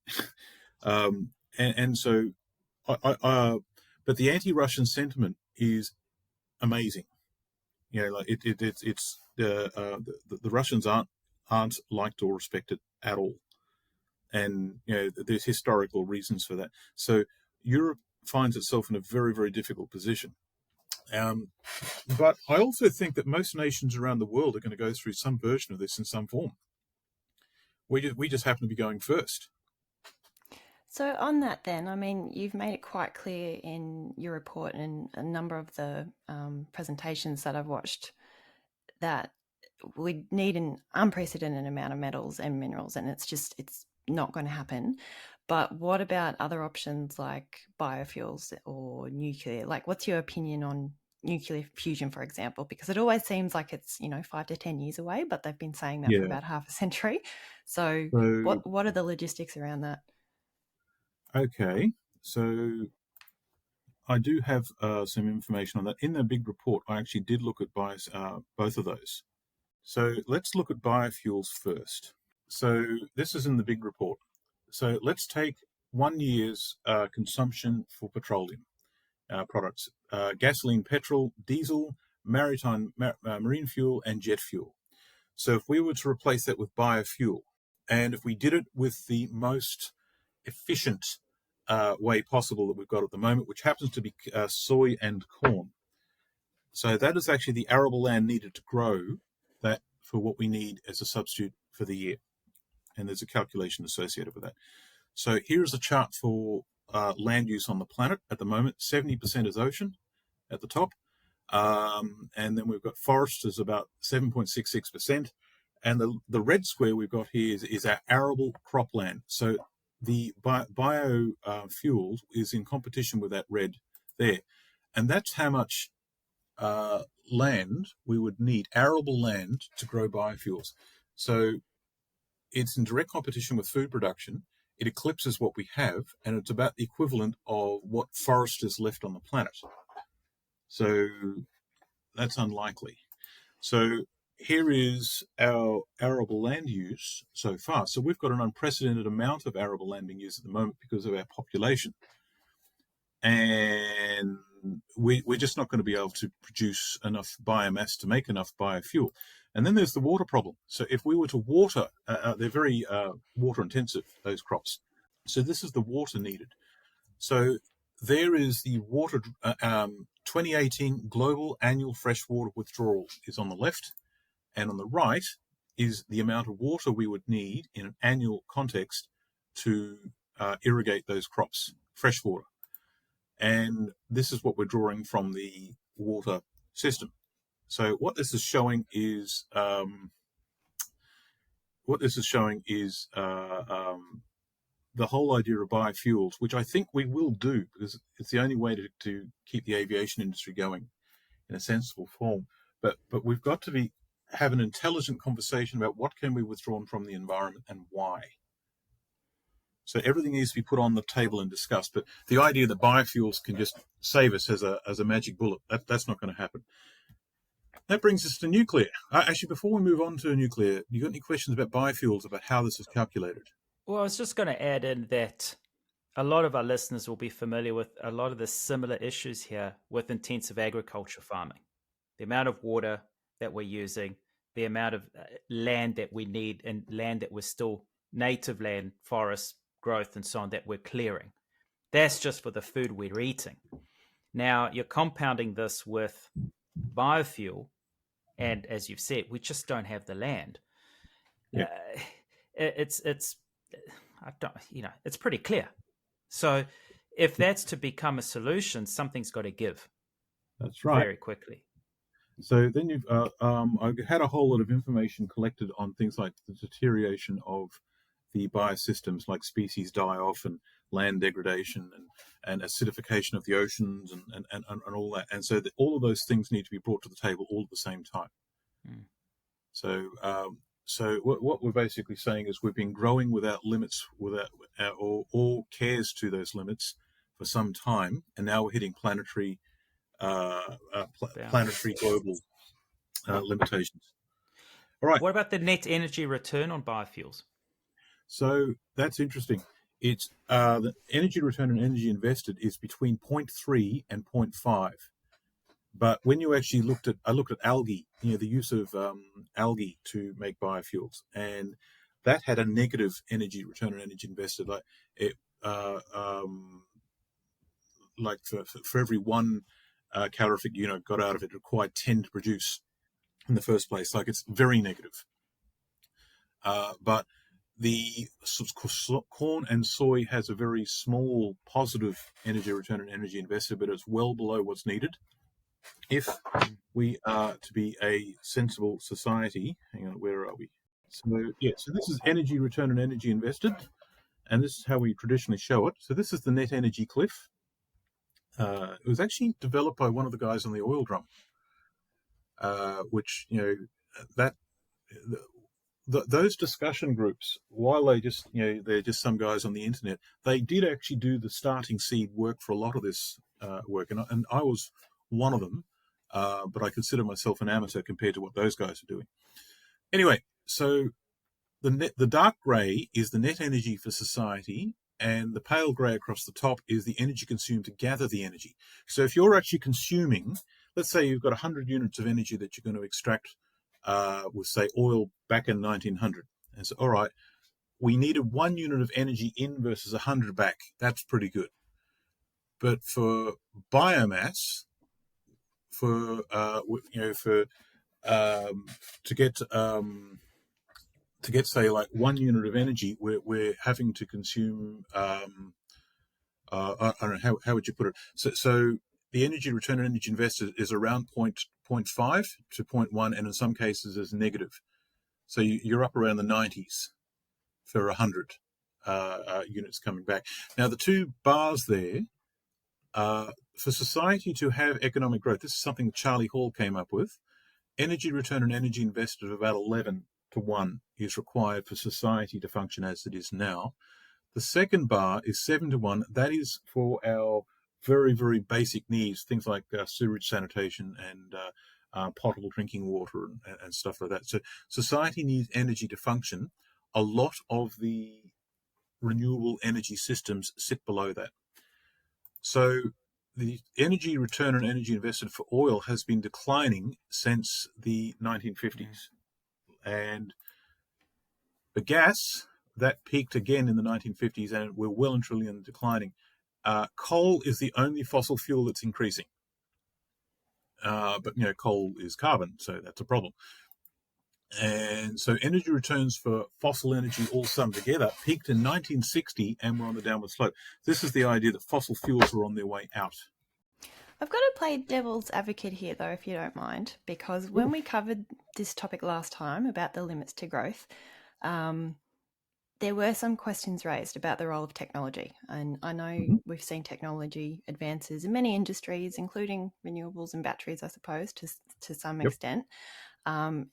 But the anti-Russian sentiment is amazing. It's the Russians aren't liked or respected at all, and there's historical reasons for that. So Europe finds itself in a very, very difficult position. But I also think that most nations around the world are going to go through some version of this in some form. We just happen to be going first. So on that then, I mean, you've made it quite clear in your report and a number of the presentations that I've watched that we need an unprecedented amount of metals and minerals, and it's not going to happen. But what about other options like biofuels or nuclear? Like, what's your opinion on nuclear fusion, for example? Because it always seems like it's 5 to 10 years away, but they've been saying that for about half a century. So So, what are the logistics around that? okay, so I do have some information on that. In the big report, I actually did look at both of those. So let's look at biofuels first. So this is in the big report. So let's take 1 year's consumption for petroleum products, gasoline, petrol, diesel, marine fuel, and jet fuel. So if we were to replace that with biofuel, and if we did it with the most efficient way possible that we've got at the moment, which happens to be soy and corn. So that is actually the arable land needed to grow that for what we need as a substitute for the year. And there's a calculation associated with that. So here's a chart for land use on the planet at the moment. 70% is ocean at the top. And then we've got forest is about 7.66%. And the red square we've got here is our arable cropland. So the biofuels is in competition with that red there. And that's how much land we would need, arable land, to grow biofuels. So it's in direct competition with food production. It eclipses what we have, and it's about the equivalent of what forest is left on the planet. So that's unlikely. So here is our arable land use so far. So we've got an unprecedented amount of arable land being used at the moment because of our population. And we're just not going to be able to produce enough biomass to make enough biofuel. And then there's the water problem. So if we were to water, they're very water intensive, those crops. So this is the water needed. So there is the water, 2018 global annual freshwater withdrawal is on the left. And on the right is the amount of water we would need in an annual context to irrigate those crops, fresh water. And this is what we're drawing from the water system. So what this is showing is the whole idea of biofuels, which I think we will do because it's the only way to keep the aviation industry going in a sensible form. But we've got to have an intelligent conversation about what can we withdraw from the environment and why. So everything needs to be put on the table and discussed. But the idea that biofuels can just save us as a magic bullet, that's not going to happen. That brings us to nuclear. Actually, before we move on to nuclear, you got any questions about biofuels, about how this is calculated? Well, I was just going to add in that a lot of our listeners will be familiar with a lot of the similar issues here with intensive agriculture farming. The amount of water that we're using, the amount of land that we need, and land that we're still native land, forests, growth, and so on, that we're clearing. That's just for the food we're eating. Now, you're compounding this with biofuel, and as you've said, we just don't have the land. Yeah. It's pretty clear. So if that's to become a solution, something's got to give. That's right. Very quickly. So then I had a whole lot of information collected on things like the deterioration of the biosystems, like species die-off and land degradation and acidification of the oceans and all that. And so all of those things need to be brought to the table all at the same time. Mm. So what we're basically saying is we've been growing without limits, or cares to those limits for some time, and now we're hitting planetary global limitations. All right. What about the net energy return on biofuels? So that's interesting. It's the energy return on energy invested is between 0.3 and 0.5. But when you actually I looked at algae, the use of algae to make biofuels, and that had a negative energy return on energy invested. Like for every 1 calorific unit got out of it required 10 to produce in the first place. Like, it's very negative. But the corn and soy has a very small positive energy return on energy invested, but it's well below what's needed if we are to be a sensible society. Hang on, where are we? So this is energy return on energy invested, and this is how we traditionally show it. So this is the net energy cliff. It was actually developed by one of the guys on the oil drum, which, those discussion groups, while they're just some guys on the internet, they did actually do the starting seed work for a lot of this work, and I was one of them, but I consider myself an amateur compared to what those guys are doing. Anyway, so the dark grey is the net energy for society, and the pale grey across the top is the energy consumed to gather the energy. So if you're actually consuming, let's say you've got 100 units of energy that you're going to extract with, say, oil back in 1900. And so, all right, we needed 1 unit of energy in versus 100 back. That's pretty good. But for biomass, to get say like 1 unit of energy, we're having to consume. I don't know how would you put it. So the energy return on energy invested is around 0.5 to 0.1, and in some cases is negative. So you're up around the 90s for 100 units coming back. Now the two bars there, for society to have economic growth, this is something that Charlie Hall came up with. Energy return on energy invested of about 11 to 1 is required for society to function as it is now. The second bar is 7 to 1. That is for our very, very basic needs, things like sewage sanitation and potable drinking water and stuff like that. So society needs energy to function. A lot of the renewable energy systems sit below that. So the energy return on energy invested for oil has been declining since the 1950s. And the gas, that peaked again in the 1950s, and we're well and truly in declining. Coal is the only fossil fuel that's increasing. But coal is carbon, so that's a problem. And so energy returns for fossil energy all summed together peaked in 1960, and we're on the downward slope. This is the idea that fossil fuels are on their way out. I've got to play devil's advocate here, though, if you don't mind, because when we covered this topic last time about the limits to growth, there were some questions raised about the role of technology. And I know we've seen technology advances in many industries, including renewables and batteries, I suppose, to some extent. Your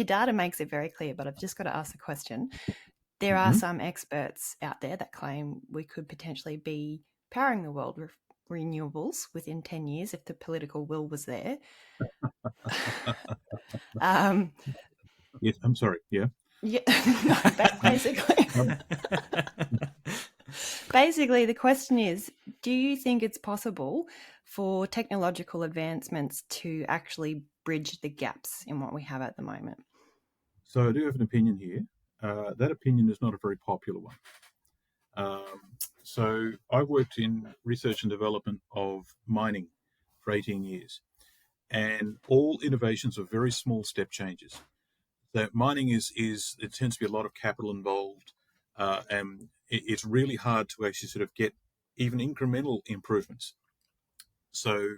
data makes it very clear, but I've just got to ask the question. There are some experts out there that claim we could potentially be powering the world with renewables within 10 years if the political will was there. Yes, I'm sorry. Yeah. Yeah, basically, the question is, do you think it's possible for technological advancements to actually bridge the gaps in what we have at the moment? So I do have an opinion here. That opinion is not a very popular one. So I worked in research and development of mining for 18 years, and all innovations are very small step changes. So mining it tends to be a lot of capital involved, and it's really hard to actually sort of get even incremental improvements. So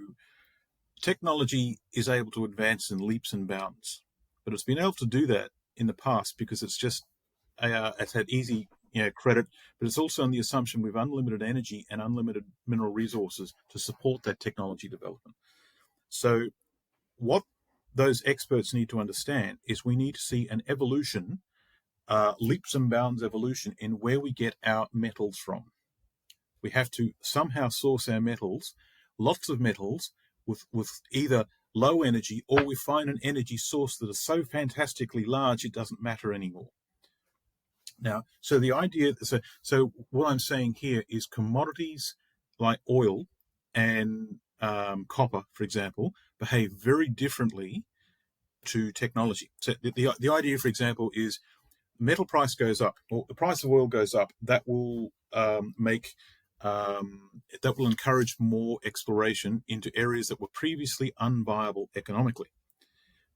technology is able to advance in leaps and bounds, but it's been able to do that in the past because it's had easy credit, but it's also on the assumption we have unlimited energy and unlimited mineral resources to support that technology development. So what those experts need to understand is we need to see an evolution, leaps and bounds evolution in where we get our metals from. We have to somehow source our metals, lots of metals, with either low energy, or we find an energy source that is so fantastically large it doesn't matter anymore. Now, so the idea, so what I'm saying here is commodities like oil and copper, for example, behave very differently to technology. So the idea, for example, is metal price goes up, or the price of oil goes up. That will make that will encourage more exploration into areas that were previously unviable economically.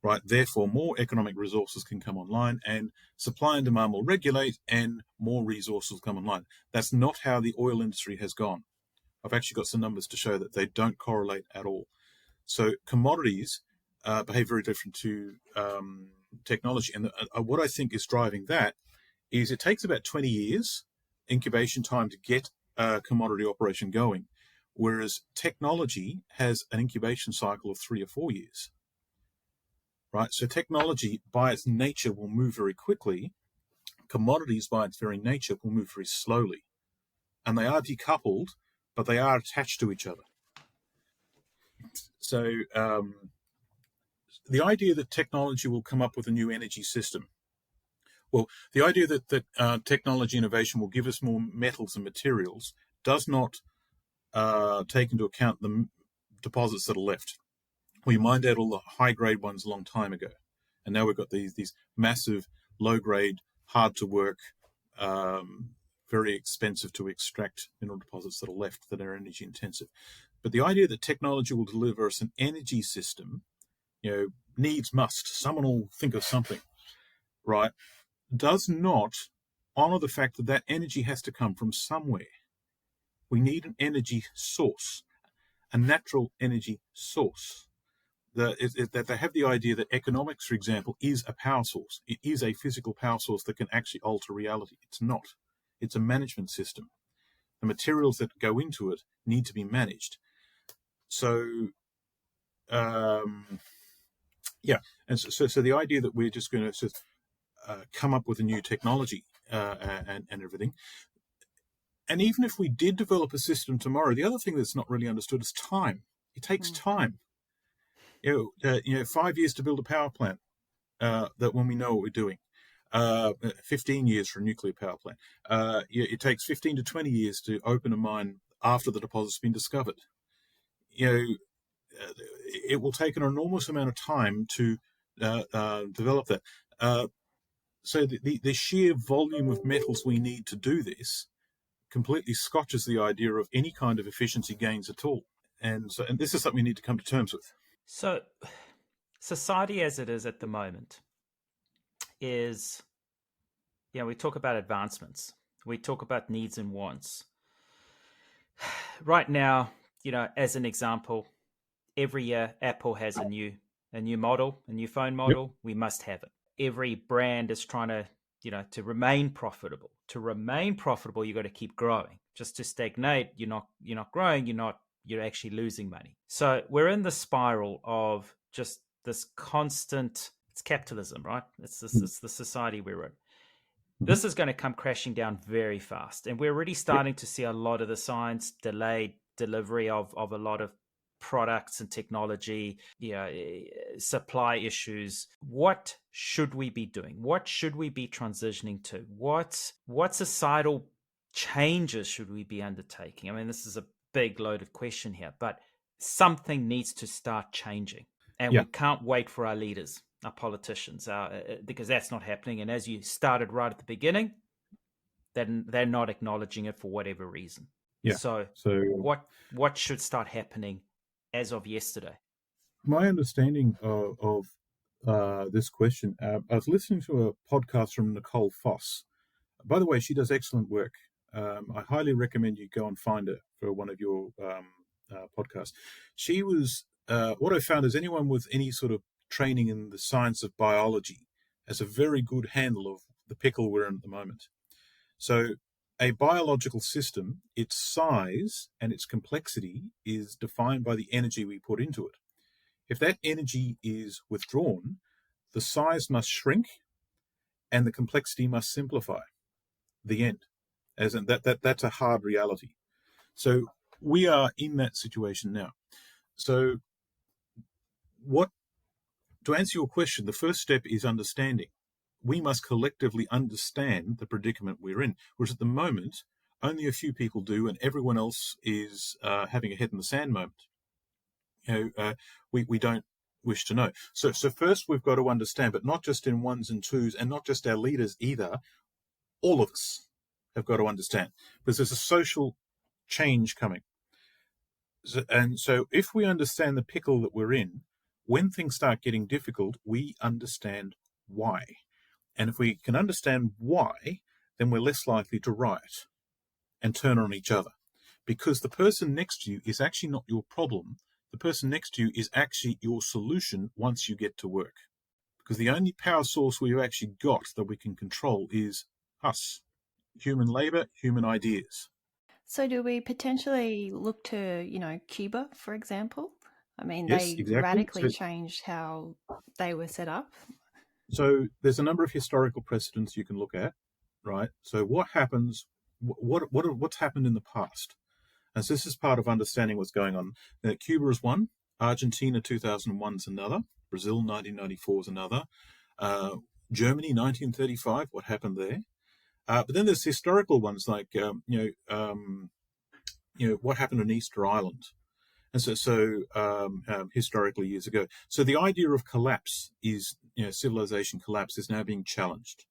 Right, therefore, more economic resources can come online, and supply and demand will regulate, and more resources will come online. That's not how the oil industry has gone. I've actually got some numbers to show that they don't correlate at all. So commodities behave very different to technology, and what I think is driving that is it takes about 20 years incubation time to get a commodity operation going, whereas technology has an incubation cycle of 3 or 4 years. Right, so technology by its nature will move very quickly. Commodities by its very nature will move very slowly. And they are decoupled, but they are attached to each other. So the idea that technology will come up with a new energy system, well, the idea that technology innovation will give us more metals and materials does not take into account the deposits that are left. We mined out all the high-grade ones a long time ago, and now we've got these massive, low-grade, hard-to-work, very expensive to extract mineral deposits that are left that are energy-intensive. But the idea that technology will deliver us an energy system, needs must. Someone will think of something, right? Does not honour the fact that that energy has to come from somewhere. We need an energy source, a natural energy source. That they have the idea that economics, for example, is a power source. It is a physical power source that can actually alter reality. It's not. It's a management system. The materials that go into it need to be managed. So, and so the idea that we're just going to come up with a new technology and everything, and even if we did develop a system tomorrow, the other thing that's not really understood is time. It takes time. 5 years to build a power plant that when we know what we're doing, 15 years for a nuclear power plant. It takes 15 to 20 years to open a mine after the deposit's been discovered. It will take an enormous amount of time to develop that. So the sheer volume of metals we need to do this completely scotches the idea of any kind of efficiency gains at all. And this is something we need to come to terms with. So, society as it is at the moment is, we talk about advancements. We talk about needs and wants. Right now, as an example, every year Apple has a new model, a new phone model. Yep. We must have it. Every brand is trying to, to remain profitable. To remain profitable, you got to keep growing. Just to stagnate, you're not growing. You're actually losing money. So we're in the spiral of just this constant, it's capitalism, right? It's the society we're in. This is going to come crashing down very fast. And we're already starting to see a lot of the signs, delayed delivery of a lot of products and technology, supply issues. What should we be doing? What should we be transitioning to? What societal changes should we be undertaking? I mean, this is a big loaded question here, but something needs to start changing, and we can't wait for our leaders, our politicians, because that's not happening. And as you started right at the beginning, then they're not acknowledging it for whatever reason. So what should start happening as of yesterday? My understanding of this question, I was listening to a podcast from Nicole Foss. By the way, she does excellent work. I highly recommend you go and find her for one of your podcasts. She was, what I found is anyone with any sort of training in the science of biology has a very good handle of the pickle we're in at the moment. So a biological system, its size and its complexity is defined by the energy we put into it. If that energy is withdrawn, the size must shrink and the complexity must simplify. The end. As in that's a hard reality. So we are in that situation now. So to answer your question, the first step is understanding. We must collectively understand the predicament we're in, whereas at the moment, only a few people do, and everyone else is having a head in the sand moment. We don't wish to know. So first we've got to understand, but not just in ones and twos, and not just our leaders either. All of us have got to understand, because there's a social change coming. So if we understand the pickle that we're in, when things start getting difficult, we understand why. And if we can understand why, then we're less likely to riot and turn on each other. Because the person next to you is actually not your problem. The person next to you is actually your solution once you get to work. Because the only power source we've actually got that we can control is us. Human labor, human ideas. So do we potentially look to, Cuba, for example? I mean, Yes, they exactly. radically changed how they were set up. So there's a number of historical precedents you can look at, right? So what happens, what's happened in the past? And so this is part of understanding what's going on. Now, Cuba is one, Argentina 2001 is another, Brazil 1994 is another, Germany 1935, what happened there? But then there's historical ones like, what happened on Easter Island. And so historically years ago. So the idea of collapse is, civilization collapse is now being challenged,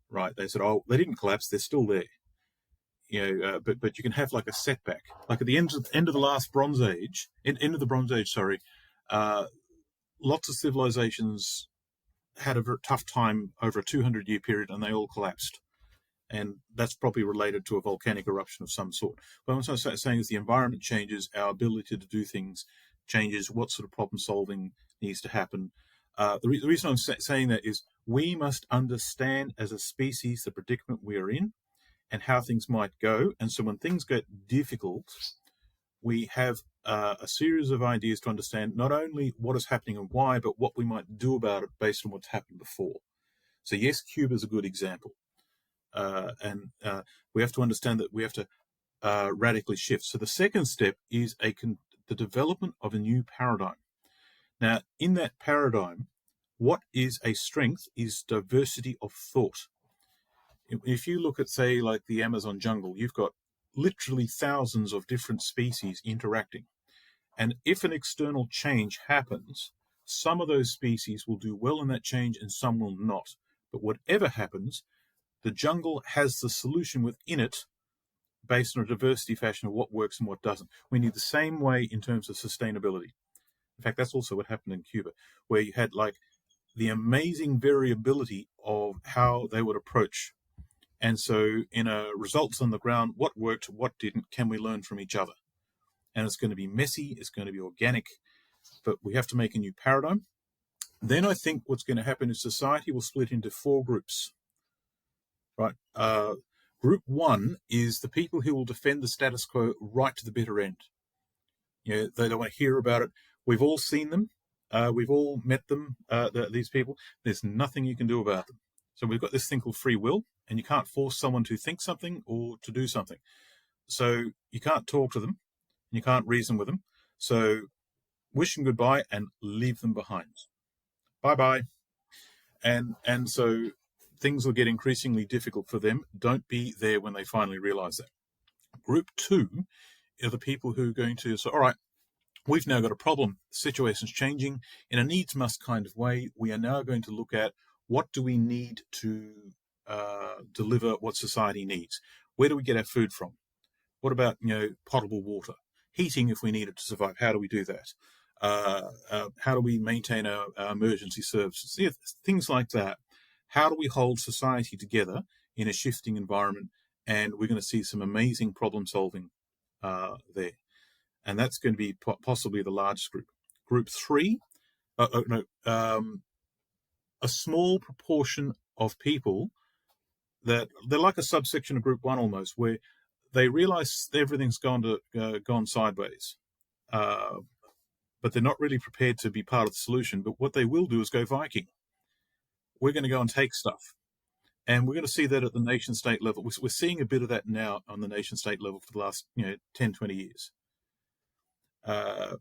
right? They said, oh, they didn't collapse, they're still there. But you can have like a setback. Like at the end of the last Bronze Age, end of the Bronze Age, lots of civilizations had a very tough time over a 200-year period, and they all collapsed. And that's probably related to a volcanic eruption of some sort. But what I'm saying is the environment changes, our ability to do things changes, what sort of problem solving needs to happen. The reason I'm saying that is we must understand as a species the predicament we are in and how things might go. And so when things get difficult, we have a series of ideas to understand not only what is happening and why, but what we might do about it based on what's happened before. So yes, Cuba is a good example. And we have to understand that we have to radically shift. So the second step is the development of a new paradigm. Now, in that paradigm, what is a strength is diversity of thought. If you look at, say, like the Amazon jungle, you've got literally thousands of different species interacting. And if an external change happens, some of those species will do well in that change and some will not. But whatever happens, the jungle has the solution within it based on a diversity fashion of what works and what doesn't. We need the same way in terms of sustainability. In fact, that's also what happened in Cuba, where you had like the amazing variability of how they would approach. And so in results on the ground, what worked, what didn't, can we learn from each other? And it's going to be messy, it's going to be organic, but we have to make a new paradigm. Then I think what's going to happen is society will split into 4 groups. Right. Group 1 is the people who will defend the status quo right to the bitter end. They don't want to hear about it. We've all seen them. We've all met them, these people. There's nothing you can do about them. So we've got this thing called free will, and you can't force someone to think something or to do something. So you can't talk to them, and you can't reason with them. So wish them goodbye and leave them behind. Bye-bye. And so things will get increasingly difficult for them. Don't be there when they finally realize that. Group 2 are the people who are going to say, all right, we've now got a problem. The situation's changing in a needs-must kind of way. We are now going to look at what do we need to deliver what society needs. Where do we get our food from? What about, potable water? Heating if we need it to survive. How do we do that? How do we maintain our emergency services? Things like that. How do we hold society together in a shifting environment? And we're going to see some amazing problem solving there. And that's going to be possibly the largest group. Group 3, a small proportion of people that they're like a subsection of Group 1 almost, where they realize everything's gone sideways. But they're not really prepared to be part of the solution. But what they will do is go Viking. We're going to go and take stuff. And we're going to see that at the nation-state level. We're seeing a bit of that now on the nation-state level for the last 10, 20 years. We're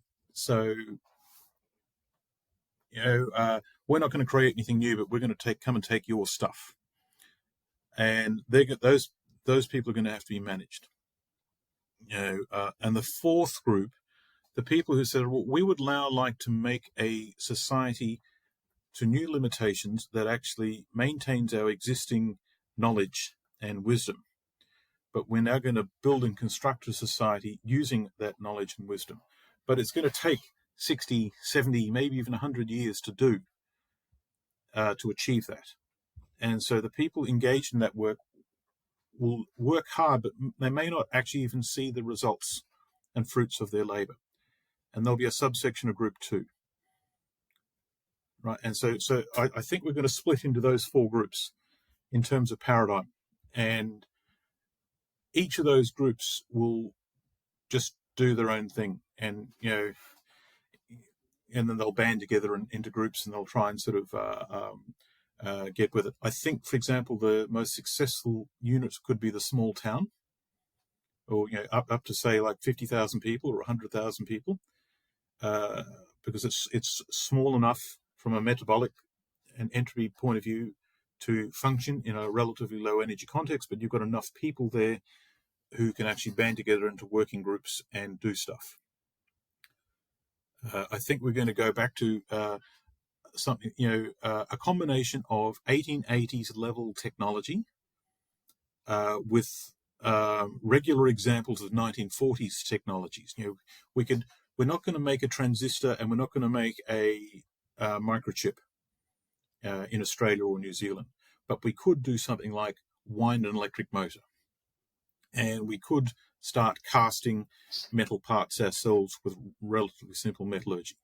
not going to create anything new, but we're going to come and take your stuff. And those people are going to have to be managed. And the 4th group, the people who said, well, we would now like to make a society to new limitations that actually maintains our existing knowledge and wisdom. but we're now going to build and construct a society using that knowledge and wisdom. But it's going to take 60, 70, maybe even 100 years to do, to achieve that. And so the people engaged in that work will work hard, but they may not actually even see the results and fruits of their labor. And there'll be a subsection of group 2. Right, and so I think we're going to split into those 4 groups in terms of paradigm, and each of those groups will just do their own thing, and and then they'll band together into groups, and they'll try and sort of get with it. I think, for example, the most successful units could be the small town, or up to say like 50,000 people or 100,000 people, because it's small enough from a metabolic and entropy point of view to function in a relatively low energy context, but you've got enough people there who can actually band together into working groups and do stuff. I think we're going to go back to something, a combination of 1880s level technology with regular examples of 1940s technologies. We're not going to make a transistor, and we're not going to make a microchip in Australia or New Zealand, but we could do something like wind an electric motor, and we could start casting metal parts ourselves with relatively simple metallurgy.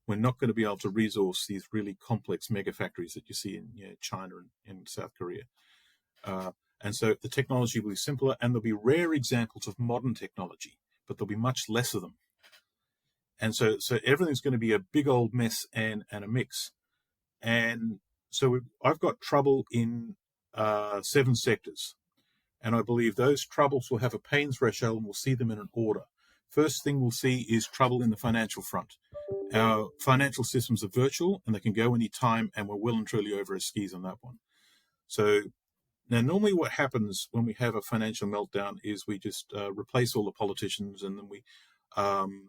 We're not going to be able to resource these really complex mega factories that you see in China and in South Korea. And so the technology will be simpler, and there'll be rare examples of modern technology, but there'll be much less of them. And so everything's going to be a big old mess and a mix. And so I've got trouble in 7 sectors. And I believe those troubles will have a pain threshold, and we'll see them in an order. First thing we'll see is trouble in the financial front. Our financial systems are virtual, and they can go any time, and we're well and truly over our skis on that one. So now, normally what happens when we have a financial meltdown is we just replace all the politicians, and then we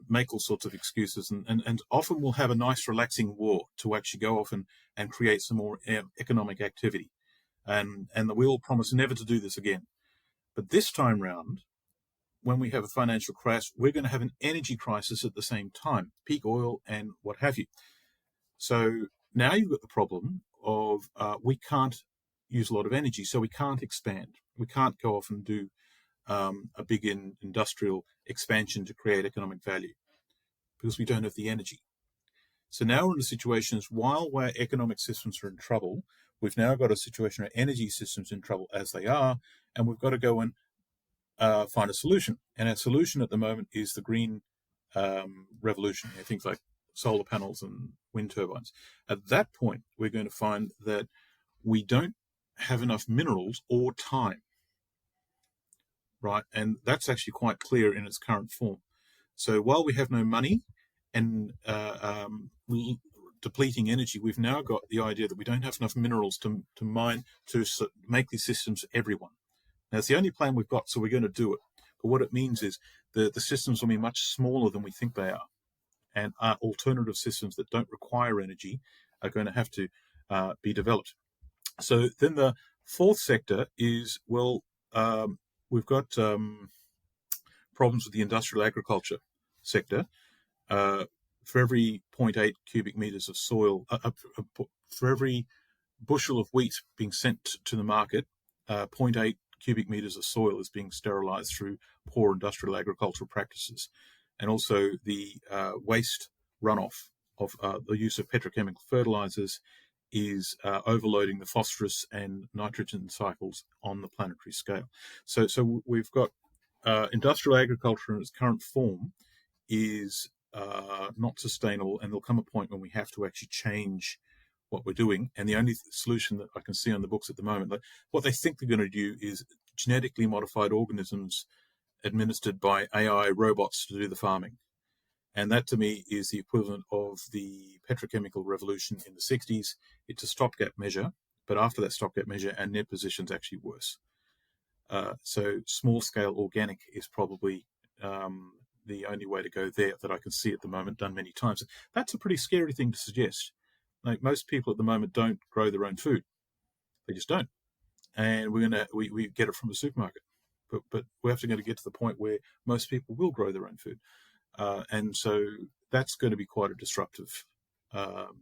make all sorts of excuses, and often we'll have a nice relaxing war to actually go off and create some more economic activity. And we all promise never to do this again. But this time round, when we have a financial crash, we're going to have an energy crisis at the same time, peak oil and what have you. So now you've got the problem of we can't use a lot of energy, so we can't expand. We can't go off and do a big industrial expansion to create economic value because we don't have the energy. So now we're in a situation while our economic systems are in trouble, we've now got a situation where energy systems are in trouble as they are, and we've got to go and find a solution. And our solution at the moment is the green revolution, things like solar panels and wind turbines. At that point, we're going to find that we don't have enough minerals or time, right? And that's actually quite clear in its current form. So while we have no money and depleting energy, we've now got the idea that we don't have enough minerals to mine to make these systems for everyone. Now, it's the only plan we've got, so we're going to do it. But what it means is the systems will be much smaller than we think they are. And our alternative systems that don't require energy are going to have to be developed. So then the 4th sector is, we've got problems with the industrial agriculture sector. For every 0.8 cubic meters of soil, for every bushel of wheat being sent to the market, 0.8 cubic meters of soil is being sterilized through poor industrial agricultural practices. And also the waste runoff of the use of petrochemical fertilizers is overloading the phosphorus and nitrogen cycles on the planetary scale. So we've got industrial agriculture in its current form is not sustainable, and there'll come a point when we have to actually change what we're doing. And the only solution that I can see on the books at the moment, what they think they're going to do is genetically modified organisms administered by AI robots to do the farming. And that to me is the equivalent of the petrochemical revolution in the 60s. It's a stopgap measure, but after that stopgap measure, our net position's actually worse. So small-scale organic is probably the only way to go there that I can see at the moment, done many times. That's a pretty scary thing to suggest. Like, most people at the moment don't grow their own food. They just don't. And we get it from the supermarket. but we have to get to the point where most people will grow their own food, and so that's going to be quite a disruptive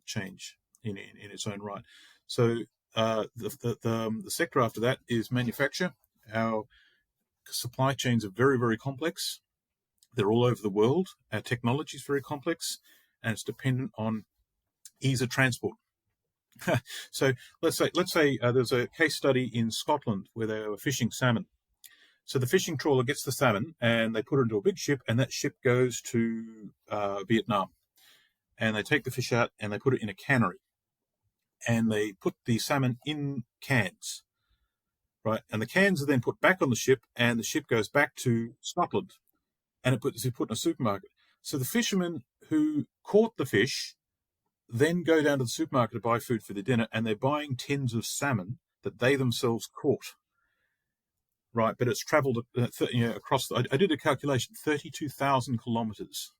change in its own right. So the sector after that is manufacture. Our supply chains are very, very complex. They're all over the world. Our technology is very complex, and it's dependent on ease of transport. So let's say there's a case study in Scotland where they were fishing salmon. So the fishing trawler gets the salmon and they put it into a big ship, and that ship goes to Vietnam. And they take the fish out and they put it in a cannery. And they put the salmon in cans, right? And the cans are then put back on the ship, and the ship goes back to Scotland, and it's put in a supermarket. So the fishermen who caught the fish then go down to the supermarket to buy food for their dinner, and they're buying tins of salmon that they themselves caught. Right, but it's travelled across. I did a calculation: 32,000 kilometres.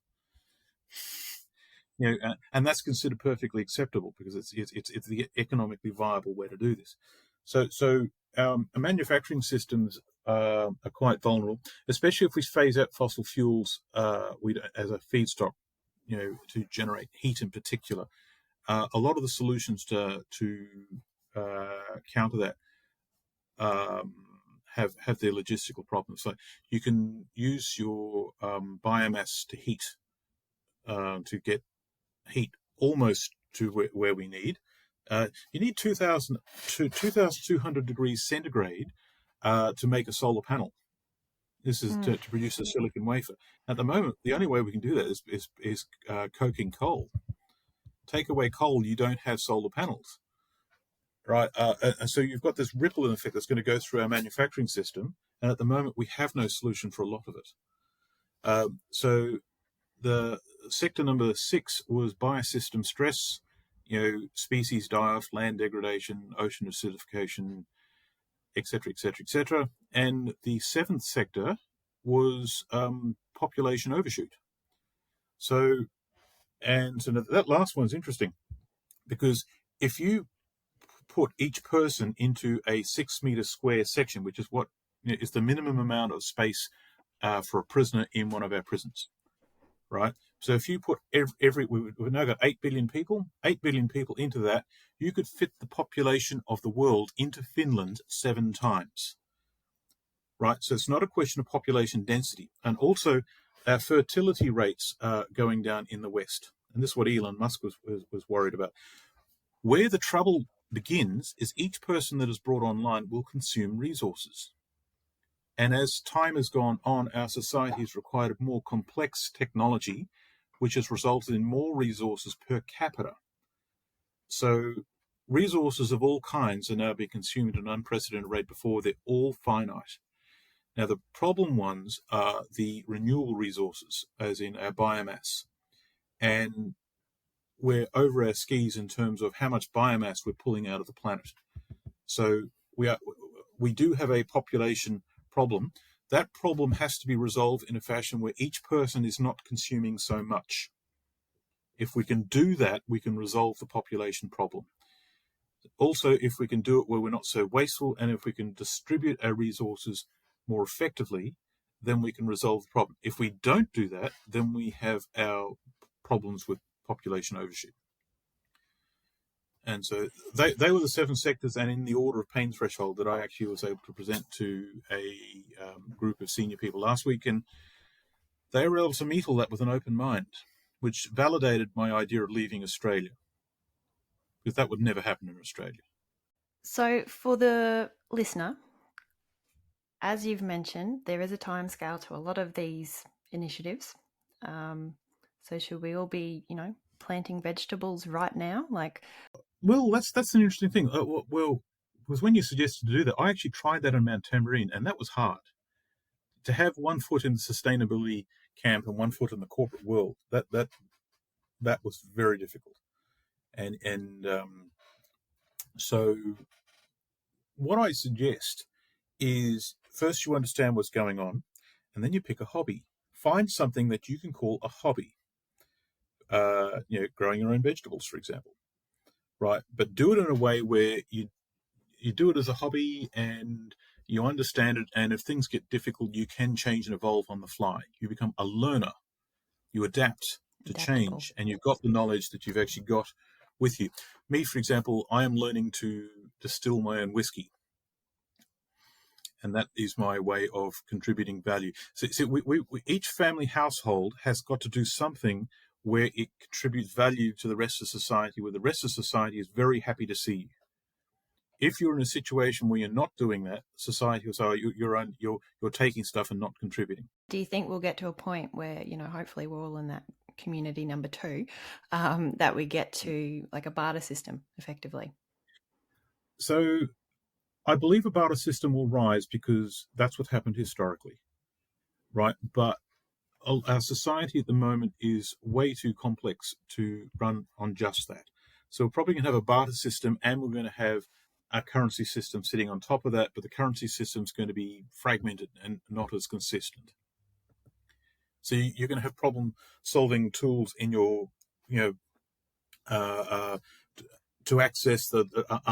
And that's considered perfectly acceptable because it's the economically viable way to do this. So manufacturing systems are quite vulnerable, especially if we phase out fossil fuels as a feedstock, to generate heat in particular. A lot of the solutions to counter that have their logistical problems. So you can use your biomass to heat to get heat almost to where we need. You need 2,200 degrees centigrade to make a solar panel. This is to produce a silicon wafer. At the moment, the only way we can do that is coking coal. Take away coal, you don't have solar panels. Right, and so you've got this ripple effect that's going to go through our manufacturing system, and at the moment we have no solution for a lot of it. So the sector number 6 was biosystem stress, species die-off, land degradation, ocean acidification, etc., etc., etc. And the 7th sector was population overshoot. So that last one's interesting because if you put each person into a 6 meter square section, which is what is the minimum amount of space for a prisoner in one of our prisons, right? So if you put we've now got 8 billion people into that, you could fit the population of the world into Finland 7 times, right? So it's not a question of population density. And also our fertility rates are going down in the West. And this is what Elon Musk was worried about. Where the trouble begins is each person that is brought online will consume resources. And as time has gone on, our society has required more complex technology, which has resulted in more resources per capita. So resources of all kinds are now being consumed at an unprecedented rate before. They're all finite. Now, the problem ones are the renewable resources, as in our biomass. And we're over our skis in terms of how much biomass we're pulling out of the planet. So we do have a population problem. That problem has to be resolved in a fashion where each person is not consuming so much. If we can do that, we can resolve the population problem. Also, if we can do it where we're not so wasteful, and if we can distribute our resources more effectively, then we can resolve the problem. If we don't do that, then we have our problems with population overshoot. And so they were the 7 sectors, and in the order of pain threshold that I actually was able to present to a group of senior people last week, and they were able to meet all that with an open mind, which validated my idea of leaving Australia, because that would never happen in Australia. So for the listener, as you've mentioned, there is a timescale to a lot of these initiatives. So should we all be, planting vegetables right now? Well, that's an interesting thing. Was when you suggested to do that, I actually tried that on Mount Tamborine, and that was hard. To have one foot in the sustainability camp and one foot in the corporate world, that was very difficult. And so what I suggest is first you understand what's going on, and then you pick a hobby. Find something that you can call a hobby. Growing your own vegetables, for example. Right, but do it in a way where you do it as a hobby, and You understand it, and if things get difficult, you can change and evolve on the fly. You become a learner. You adapt to Adaptable. change, and you've got the knowledge that you've actually got with you. Me, for example, I am learning to distill my own whiskey, and that is my way of contributing value. So each family household has got to do something where it contributes value to the rest of society, where the rest of society is very happy to see you. If you're in a situation where you're not doing that, society will say, you're taking stuff and not contributing. Do you think we'll get to a point where, hopefully we're all in that community number 2, that we get to like a barter system effectively? So I believe a barter system will rise because that's what happened historically, right? But our society at the moment is way too complex to run on just that. So we're probably going to have a barter system, and we're going to have a currency system sitting on top of that, but the currency system is going to be fragmented and not as consistent. So you're going to have problem-solving tools in your, to access the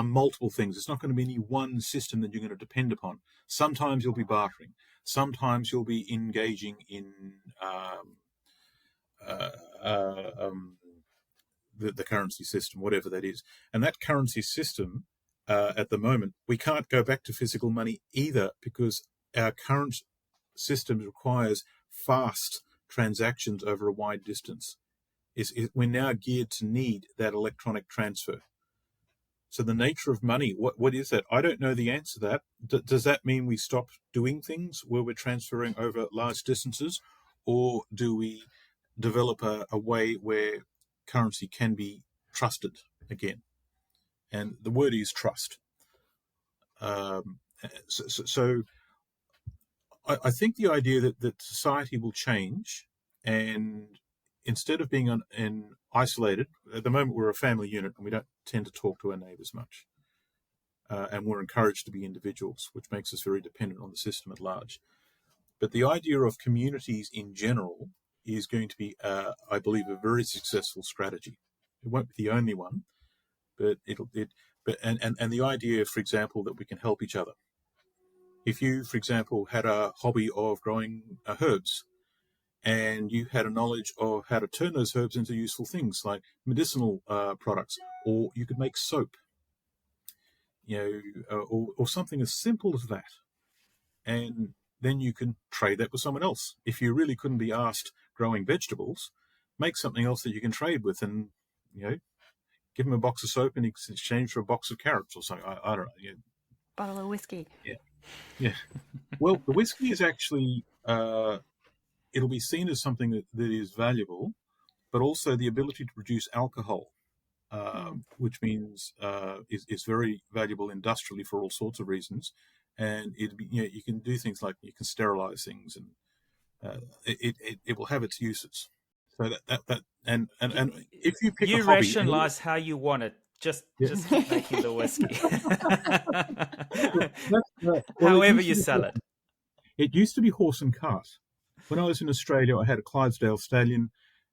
multiple things. It's not going to be any one system that you're going to depend upon. Sometimes you'll be bartering. Sometimes you'll be engaging in the currency system, whatever that is. And that currency system, at the moment, we can't go back to physical money either, because our current system requires fast transactions over a wide distance. We're now geared to need that electronic transfer. So the nature of money, what is that? I don't know the answer to that. Does that mean we stop doing things where we're transferring over large distances, or do we develop a way where currency can be trusted again? And the word is trust. So I think the idea that society will change, and instead of being isolated, at the moment we're a family unit and we don't tend to talk to our neighbours much. And we're encouraged to be individuals, which makes us very dependent on the system at large. But the idea of communities in general is going to be, I believe, a very successful strategy. It won't be the only one, but and the idea, for example, that we can help each other. If you, for example, had a hobby of growing herbs, and you had a knowledge of how to turn those herbs into useful things like medicinal products, or you could make soap, or something as simple as that, and then you can trade that with someone else. If you really couldn't be asked growing vegetables, make something else that you can trade with, and give them a box of soap in exchange for a box of carrots or something. I don't know. Bottle of whiskey. Yeah. Well, the whiskey is actually it'll be seen as something that is valuable, but also the ability to produce alcohol, which means is very valuable industrially for all sorts of reasons. And you can do things like you can sterilize things, and it will have its uses. So that and if you pick a You hobby, rationalize how you want it. Just keep making the whiskey. However you sell it. It used to be horse and cart. When I was in Australia, I had a Clydesdale stallion,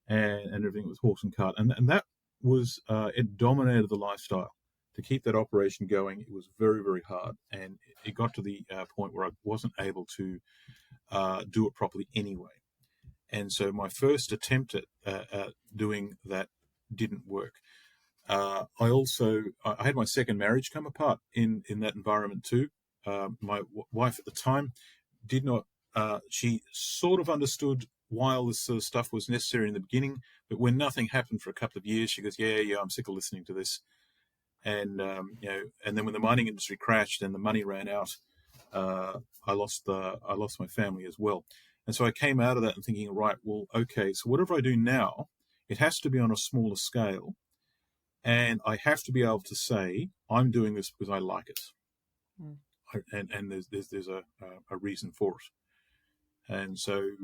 and everything was horse and cart, and that was it dominated the lifestyle. To keep that operation going, it was very, very hard, and it got to the point where I wasn't able to do it properly anyway. And so my first attempt at doing that didn't work. I had my second marriage come apart in that environment too. My wife at the time did not. She sort of understood why all this sort of stuff was necessary in the beginning, but when nothing happened for a couple of years, she goes, "Yeah, I'm sick of listening to this." And and then when the mining industry crashed and the money ran out, I lost my family as well. And so I came out of that and thinking, right, well, okay, so whatever I do now, it has to be on a smaller scale, and I have to be able to say I'm doing this because I like it, and there's a reason for it. And so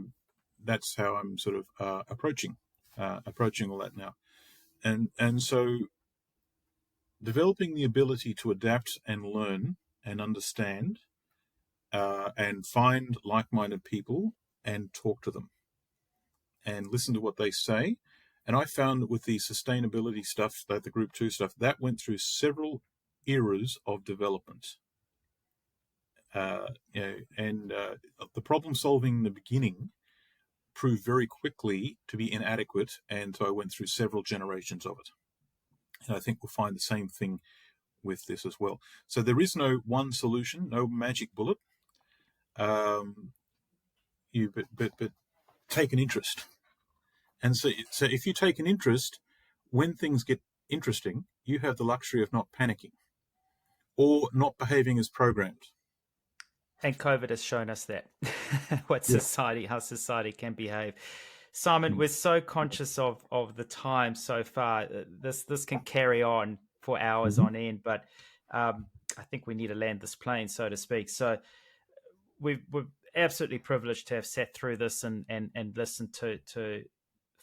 that's how I'm sort of approaching all that now, and so developing the ability to adapt and learn and understand, and find like-minded people and talk to them and listen to what they say. And I found that with the sustainability stuff, like the Group 2 stuff, that went through several eras of development. The problem solving in the beginning proved very quickly to be inadequate, and so I went through several generations of it. And I think we'll find the same thing with this as well. So there is no one solution, no magic bullet. But take an interest. And so if you take an interest, when things get interesting, you have the luxury of not panicking or not behaving as programmed. And COVID has shown us that, how society can behave. Simon, we're so conscious of the time so far. This can carry on for hours on end, but I think we need to land this plane, so to speak. So we're absolutely privileged to have sat through this and listened to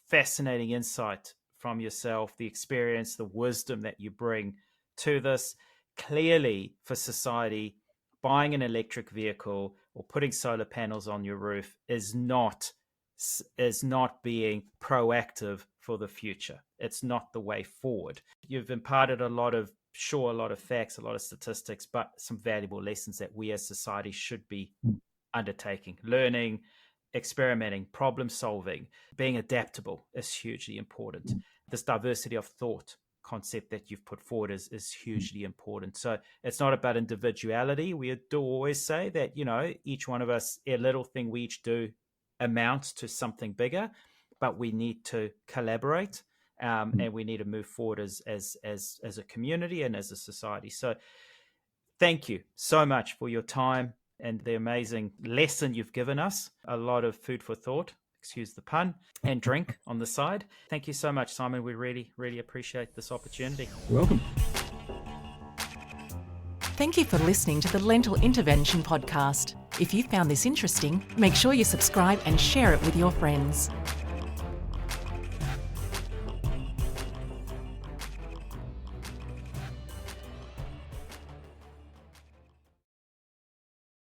fascinating insight from yourself, the experience, the wisdom that you bring to this. Clearly, for society, buying an electric vehicle or putting solar panels on your roof is not being proactive for the future. It's not the way forward. You've imparted a lot of facts, a lot of statistics, but some valuable lessons that we as society should be undertaking. Learning, experimenting, problem solving, being adaptable is hugely important. This diversity of thought concept that you've put forward is hugely important. So it's not about individuality. We do always say that, each one of us, a little thing we each do amounts to something bigger, but we need to collaborate and we need to move forward as a community and as a society. So thank you so much for your time and the amazing lesson you've given us. A lot of food for thought, excuse the pun, and drink on the side. Thank you so much, Simon. We really, really appreciate this opportunity. Welcome. Thank you for listening to the Lentil Intervention podcast. If you found this interesting, make sure you subscribe and share it with your friends.